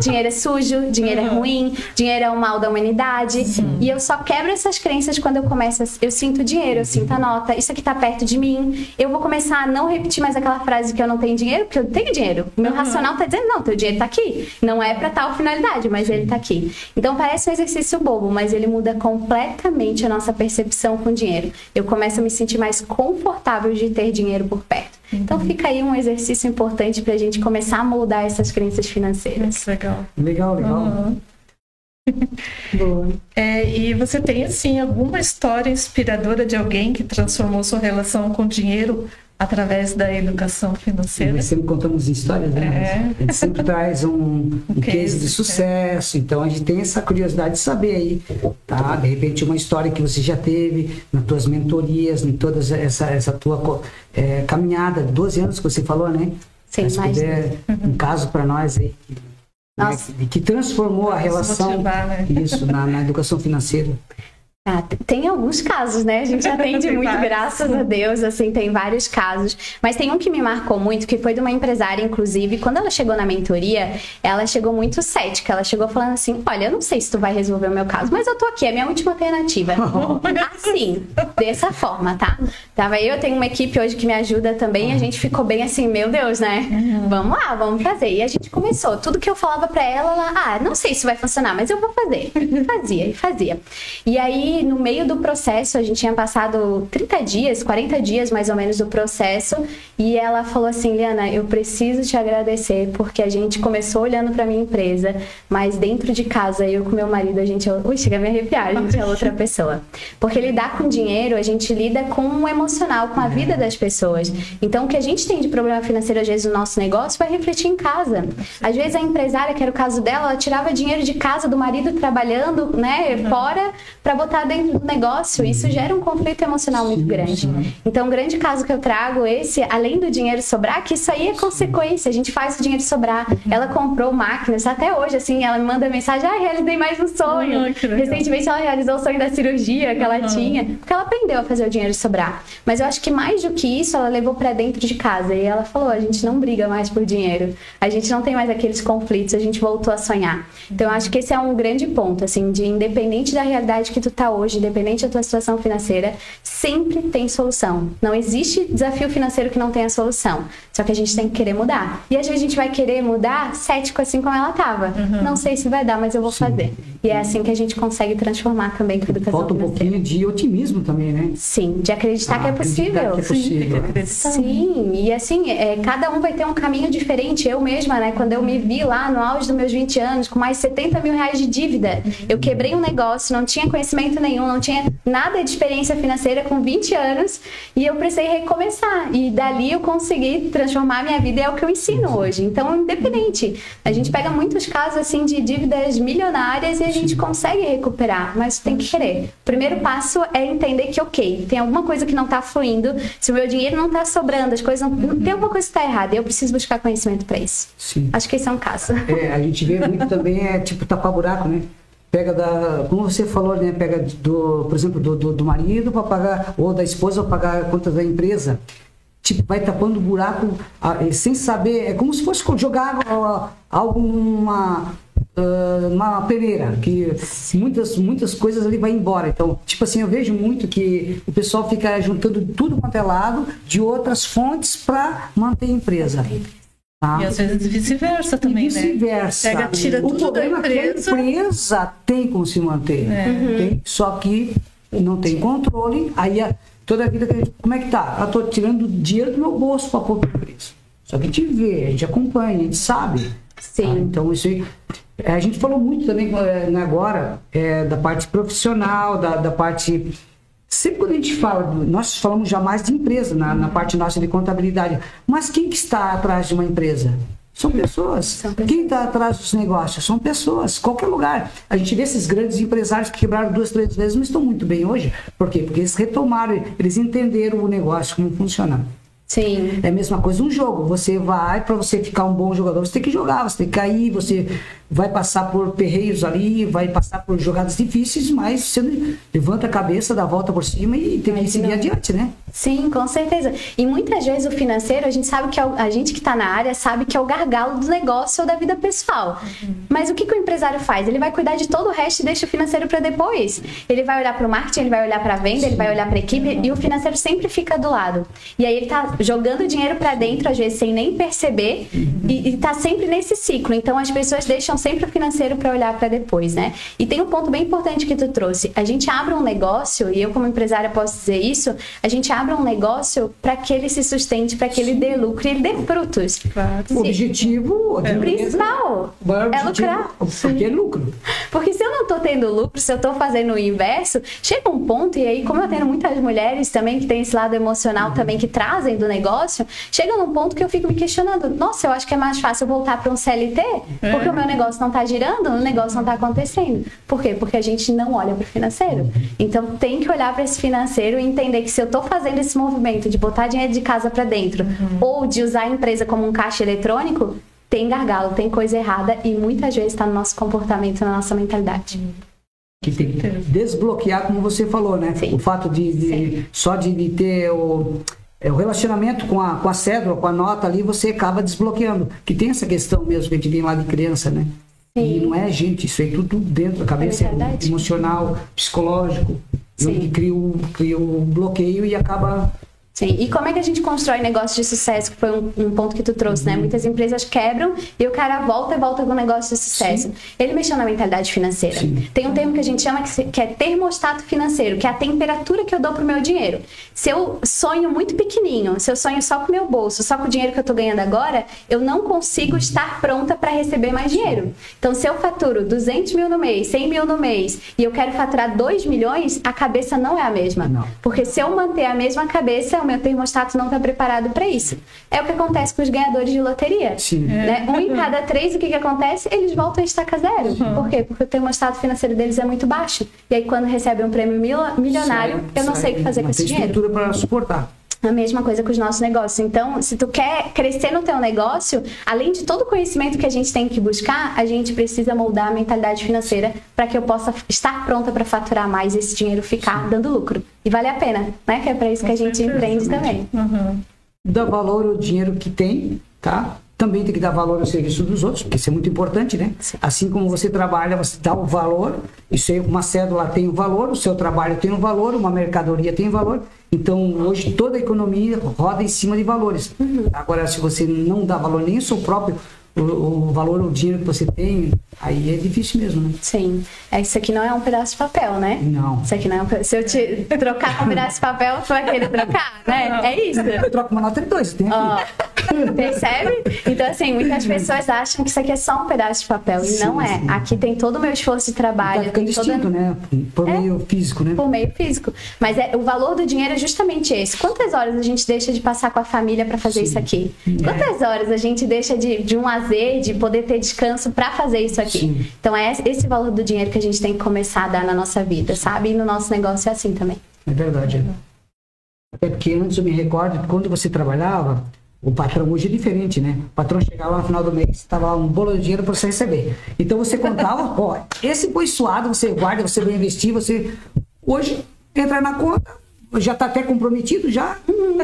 Dinheiro é sujo, dinheiro é ruim, dinheiro é o mal da humanidade. E eu só quebro essas crenças quando eu começo eu sinto dinheiro, eu sinto a nota, isso aqui tá perto de mim. Eu vou começar a não repetir mais aquela frase que eu não tenho dinheiro, porque eu tenho dinheiro. O meu racional tá dizendo, não, teu dinheiro tá aqui. Não é pra tal finalidade, mas ele tá aqui. Então parece um exercício bobo, mas ele muda completamente a nossa percepção com o dinheiro. Eu começo a me sentir mais confortável de ter dinheiro por perto. Então fica aí um exercício importante para a gente começar a moldar essas crenças financeiras. Legal. Legal. Boa. E você tem, assim, alguma história inspiradora de alguém que transformou sua relação com o dinheiro através da educação financeira? Nós sempre contamos histórias, né? A gente sempre traz um case de sucesso, então a gente tem essa curiosidade de saber aí, tá? De repente uma história que você já teve nas tuas mentorias, em toda essa tua caminhada, 12 anos que você falou, né? Sim, mas se puder, um caso para nós aí, que transformou a relação, motivar, né? Isso, na educação financeira. Tem alguns casos, né? A gente atende muito, graças a Deus, assim, tem vários casos. Mas tem um que me marcou muito, que foi de uma empresária, inclusive. Quando ela chegou na mentoria, ela chegou muito cética. Ela chegou falando assim, olha, eu não sei se tu vai resolver o meu caso, mas eu tô aqui, é a minha última alternativa. Assim, dessa forma, tá? Eu tenho uma equipe hoje que me ajuda também, a gente ficou bem assim, meu Deus, né? Vamos lá, vamos fazer. E a gente começou, tudo que eu falava pra ela, não sei se vai funcionar, mas eu vou fazer. Fazia. E aí, no meio do processo, a gente tinha passado 30 dias, 40 dias mais ou menos do processo, e ela falou assim, Liana, eu preciso te agradecer, porque a gente começou olhando pra minha empresa, mas dentro de casa, eu com meu marido, a gente... chega a me arrepiar, a gente é outra pessoa. Porque lidar com dinheiro, a gente lida com o emocional, com a vida das pessoas. Então, o que a gente tem de problema financeiro, às vezes, no nosso negócio, vai refletir em casa. Às vezes, a empresária, que era o caso dela, ela tirava dinheiro de casa do marido trabalhando, né, fora, pra botar dentro do negócio. Isso gera um conflito emocional muito grande. Então, um grande caso que eu trago, além do dinheiro sobrar, que isso aí é consequência, a gente faz o dinheiro sobrar. Ela comprou máquinas, até hoje, assim, ela me manda mensagem, realizei mais um sonho. Recentemente, ela realizou o sonho da cirurgia que ela tinha, porque ela aprendeu a fazer o dinheiro sobrar. Mas eu acho que mais do que isso, ela levou pra dentro de casa, e ela falou, a gente não briga mais por dinheiro, a gente não tem mais aqueles conflitos, a gente voltou a sonhar. Então, eu acho que esse é um grande ponto, assim, de independente da realidade que tu tá hoje, independente da tua situação financeira, sempre tem solução. Não existe desafio financeiro que não tenha solução. Só que a gente tem que querer mudar. E às vezes a gente vai querer mudar cético, assim como ela estava. Não sei se vai dar, mas eu vou fazer. E é assim que a gente consegue transformar também com a educação Falta um financeira. pouquinho de otimismo também, né? Sim, de acreditar que é possível. Sim, e assim, cada um vai ter um caminho diferente. Eu mesma, né, quando eu me vi lá no auge dos meus 20 anos, com mais 70 mil reais de dívida, eu quebrei um negócio, não tinha conhecimento nenhum, não tinha nada de experiência financeira com 20 anos, e eu precisei recomeçar. E dali eu consegui transformar a minha vida, e é o que eu ensino hoje. Então, independente. A gente pega muitos casos, assim, de dívidas milionárias e a gente consegue recuperar, mas tem que querer. O primeiro passo é entender que, ok, tem alguma coisa que não tá fluindo, se o meu dinheiro não tá sobrando, as coisas não... Tem alguma coisa que tá errada, e eu preciso buscar conhecimento para isso. Sim. Acho que esse é um caso. A gente vê muito também, tipo, tapar buraco, né? Pega como você falou, né? Pega, por exemplo, do marido para pagar, ou da esposa para pagar a conta da empresa. Tipo, vai tapando buraco sem saber. É como se fosse jogar algo numa peneira, que muitas coisas ali vai embora. Então, tipo assim, eu vejo muito que o pessoal fica juntando tudo quanto é lado de outras fontes para manter a empresa. E às vezes vice-versa também, vice-versa. Né? Tira tudo da empresa. A empresa tem como se manter. Tem, só que não tem controle. Aí toda a vida, como é que tá? Eu tô tirando dinheiro do meu bolso para pôr para a empresa. Só que a gente vê, a gente acompanha, a gente sabe. Sim. Então, isso aí. A gente falou muito também agora da parte profissional, da parte... Sempre quando a gente fala, nós falamos jamais de empresa, na parte nossa de contabilidade, mas quem que está atrás de uma empresa? São pessoas. Quem está atrás dos negócios? São pessoas, qualquer lugar. A gente vê esses grandes empresários que quebraram 2, 3 vezes, não estão muito bem hoje. Por quê? Porque eles retomaram, eles entenderam o negócio, como funciona. Sim. É a mesma coisa um jogo. Você vai, para você ficar um bom jogador, você tem que jogar, você tem que cair, você vai passar por perreios ali, vai passar por jogadas difíceis, mas você levanta a cabeça, dá a volta por cima e tem que seguir adiante, né? Sim, com certeza. E muitas vezes o financeiro, a gente sabe que a gente que está na área sabe que é o gargalo do negócio ou da vida pessoal. Mas o que o empresário faz? Ele vai cuidar de todo o resto e deixa o financeiro para depois. Ele vai olhar para o marketing, ele vai olhar para a venda, ele vai olhar para a equipe e o financeiro sempre fica do lado. E aí ele está jogando dinheiro para dentro, às vezes sem nem perceber, e está sempre nesse ciclo. Então as pessoas deixam sempre o financeiro para olhar para depois, né? E tem um ponto bem importante que tu trouxe. A gente abre um negócio, e eu como empresária posso dizer isso, a gente abre um negócio para que ele se sustente, para que ele dê lucro e ele dê frutos. Claro. O objetivo Principal é lucrar. Porque é lucro. Porque se eu não tô tendo lucro, se eu tô fazendo o inverso, chega um ponto, e aí como eu tenho muitas mulheres também que tem esse lado emocional também que trazem do negócio, chega num ponto que eu fico me questionando, nossa, eu acho que é mais fácil eu voltar para um CLT, porque o meu negócio não tá girando, o negócio não tá acontecendo. Por quê? Porque a gente não olha para o financeiro. Então tem que olhar para esse financeiro e entender que se eu tô fazendo esse movimento de botar dinheiro de casa para dentro, ou de usar a empresa como um caixa eletrônico, tem gargalo, tem coisa errada e muitas vezes está no nosso comportamento, na nossa mentalidade. Que tem que desbloquear, como você falou, né? Sim. O fato de só de ter o relacionamento com a cédula, com a nota ali, você acaba desbloqueando. Que tem essa questão mesmo que a gente vem lá de criança, né? Sim. E não é gente, isso aí tudo dentro da cabeça, é emocional, psicológico. Sim. E cria um bloqueio e acaba... Sim, e como é que a gente constrói negócio de sucesso, que foi um ponto que tu trouxe, né? Muitas empresas quebram e o cara volta com um negócio de sucesso. Sim. Ele mexeu na mentalidade financeira. Sim. Tem um termo que a gente chama que é termostato financeiro, que é a temperatura que eu dou pro meu dinheiro. Se eu sonho muito pequenininho, se eu sonho só com o meu bolso, só com o dinheiro que eu tô ganhando agora, eu não consigo estar pronta para receber mais dinheiro. Então, se eu faturo 200 mil no mês, 100 mil no mês, e eu quero faturar 2 milhões, a cabeça não é a mesma. Não. Porque se eu manter a mesma cabeça, o meu termostato não está preparado para isso. É o que acontece com os ganhadores de loteria. Sim. Né? 1 em cada 3, o que acontece? Eles voltam a estaca zero. Por quê? Porque o termostato financeiro deles é muito baixo. E aí, quando recebem um prêmio milionário, eu não sei o que fazer com esse dinheiro. Não tem estrutura para suportar. A mesma coisa com os nossos negócios. Então, se tu quer crescer no teu negócio, além de todo o conhecimento que a gente tem que buscar, a gente precisa moldar a mentalidade financeira para que eu possa estar pronta para faturar mais e esse dinheiro ficar dando lucro. E vale a pena, né? Que é para isso que a gente empreende também. Dá valor ao dinheiro que tem, tá? Também tem que dar valor ao serviço dos outros, porque isso é muito importante, né? Sim. Assim como você trabalha, você dá o valor, isso aí, uma cédula tem um valor, o seu trabalho tem um valor, uma mercadoria tem um valor. Então, hoje, toda a economia roda em cima de valores. Agora, se você não dá valor nem ao seu próprio, o valor, o dinheiro que você tem, aí é difícil mesmo, né? Sim. Isso aqui não é um pedaço de papel, né? Não. Isso aqui não é um... Se eu te trocar com um pedaço de papel, tu vai querer trocar, né? É isso. Eu troco uma nota de 2, tem aqui. Percebe? Então, assim, muitas pessoas acham que isso aqui é só um pedaço de papel. E não é. Sim. Aqui tem todo o meu esforço de trabalho. Tá ficando distinto, né? Por meio físico, né? Por meio físico. Mas o valor do dinheiro é justamente esse. Quantas horas a gente deixa de passar com a família para fazer isso aqui? Quantas horas a gente deixa de um lazer, de poder ter descanso para fazer isso aqui? Sim. Então, é esse valor do dinheiro que a gente tem que começar a dar na nossa vida, sabe? E no nosso negócio é assim também. É verdade. Até porque antes eu me recordo que quando você trabalhava, o patrão hoje é diferente, né? O patrão chegava no final do mês, estava um bolo de dinheiro para você receber. Então você contava, ó, esse foi suado, você guarda, você vai investir, você... Hoje, entra na conta, já está até comprometido já,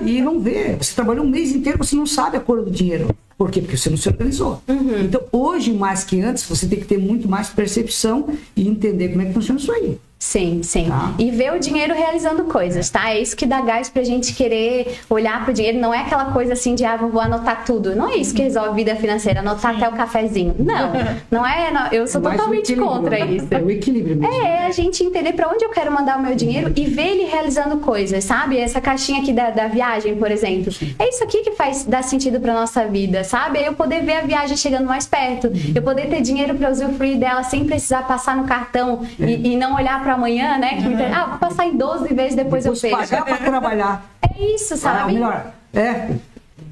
e não vê. Você trabalhou um mês inteiro, você não sabe a cor do dinheiro. Por quê? Porque você não se organizou. Então, hoje, mais que antes, você tem que ter muito mais percepção e entender como é que funciona isso aí. Sim, sim. Tá. E ver o dinheiro realizando coisas, tá? É isso que dá gás pra gente querer olhar pro dinheiro. Não é aquela coisa assim de, vou anotar tudo. Não é isso que resolve a vida financeira, anotar até o cafezinho. Não, não é. Não, eu sou totalmente contra isso. É o equilíbrio mesmo. É a gente entender pra onde eu quero mandar o meu dinheiro e ver ele realizando coisas, sabe? Essa caixinha aqui da viagem, por exemplo. É isso aqui que dá sentido pra nossa vida, sabe? É eu poder ver a viagem chegando mais perto. Eu poder ter dinheiro pra usufruir dela sem precisar passar no cartão e não olhar pra amanhã, né? Que vou passar em 12 vezes, depois eu fecho. Pagar para trabalhar. É isso, sabe? Melhor,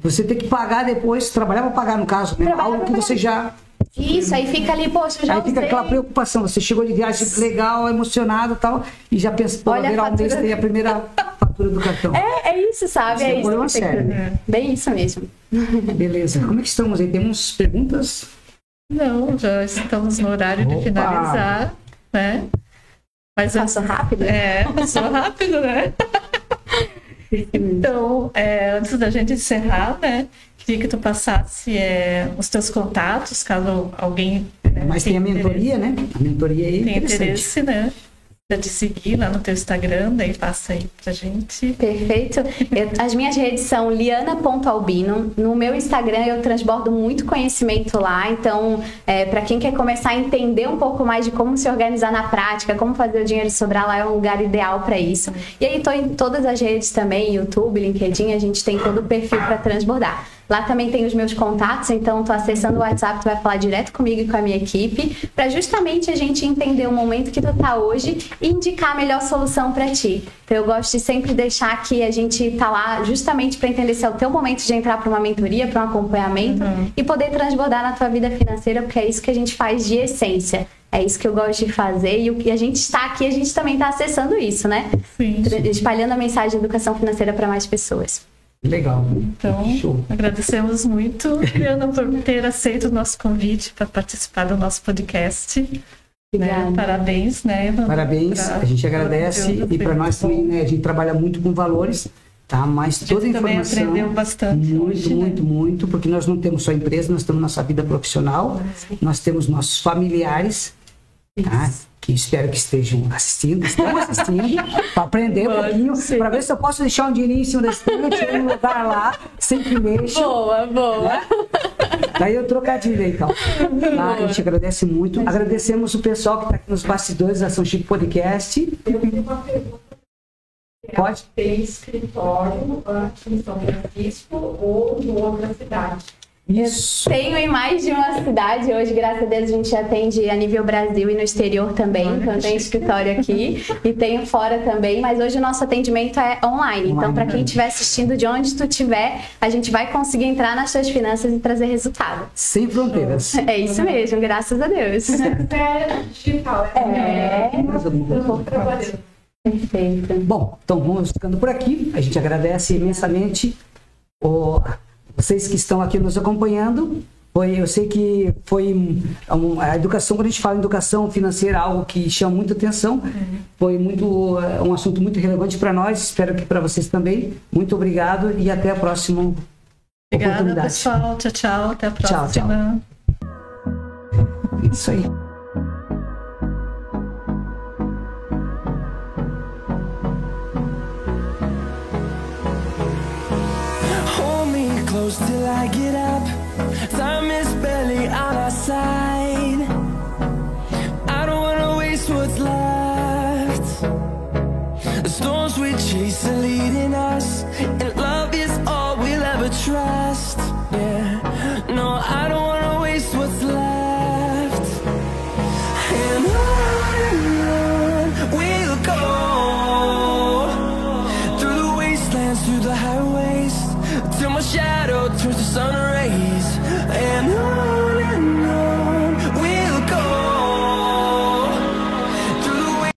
você tem que pagar depois, trabalhar para pagar no caso, né? Algo que você já... Isso, aí fica ali, poxa, eu já aí fica aquela preocupação, você chegou de viagem legal, emocionado e tal, e já pensa, pô, vai virar um mês, tem a primeira fatura do cartão. É isso, sabe? Você É isso. foi uma que tem que série. fazer. Bem isso mesmo. Beleza. Como é que estamos aí? Temos perguntas? Não, já estamos no horário de Opa! finalizar, né? Mas Passo rápido? passou rápido, né? Então, antes da gente encerrar, né? Queria que tu passasse os teus contatos, caso alguém... Mas tem a mentoria, né? A mentoria aí é Tem interessante. interesse, né? Pra te seguir lá no teu Instagram, daí passa aí pra gente. Perfeito. As minhas redes são liana.albino. No meu Instagram eu transbordo muito conhecimento lá. Então, para quem quer começar a entender um pouco mais de como se organizar na prática, como fazer o dinheiro sobrar lá, é um lugar ideal para isso. E aí tô em todas as redes também, YouTube, LinkedIn, a gente tem todo o perfil para transbordar. Lá também tem os meus contatos, então tô acessando o WhatsApp, tu vai falar direto comigo e com a minha equipe, para justamente a gente entender o momento que tu tá hoje e indicar a melhor solução para ti. Então eu gosto de sempre deixar que a gente tá lá justamente para entender se é o teu momento de entrar para uma mentoria, para um acompanhamento e poder transbordar na tua vida financeira, porque é isso que a gente faz de essência. É isso que eu gosto de fazer e o que a gente está aqui, a gente também está acessando isso, né? Sim. Espalhando a mensagem de educação financeira para mais pessoas. Legal. Então, Show. agradecemos muito, Liana, por ter aceito o nosso convite para participar do nosso podcast. Obrigada. Né? Parabéns, né? Parabéns, a gente agradece e para nós também, né, a gente trabalha muito com valores, tá? Mas toda a também informação aprendeu bastante muito, hoje, né? muito, porque nós não temos só empresa, nós temos nossa vida profissional, nós temos nossos familiares, tá? Que espero que estão assistindo para aprender um pouquinho, para ver se eu posso deixar um dinheirinho em cima da estante em um lugar lá, sem que mexa. Boa, boa. Daí eu trocadilho aí, então. Tá? A gente agradece muito. Agradecemos o pessoal que está aqui nos bastidores da São Chico Podcast. Eu tenho uma pergunta. Pode? Tem escritório aqui em São Francisco ou em outra cidade? Isso. Tenho em mais de uma cidade. Hoje, graças a Deus, a gente atende a nível Brasil e no exterior também. Então, tem escritório aqui e tenho fora também. Mas hoje o nosso atendimento é online. Então, para quem estiver assistindo, de onde tu estiver, a gente vai conseguir entrar nas suas finanças e trazer resultado. Sem fronteiras. É isso mesmo, graças a Deus. É digital. Perfeito. Bom, então vamos ficando por aqui. A gente agradece imensamente vocês que estão aqui nos acompanhando. Eu sei que foi a educação, quando a gente fala em educação financeira, algo que chama muita atenção. Foi um assunto muito relevante para nós, espero que para vocês também. Muito obrigado e até a próxima Obrigada, oportunidade. pessoal. Tchau, tchau. Até a próxima. Tchau. Isso aí. Hold me close till I get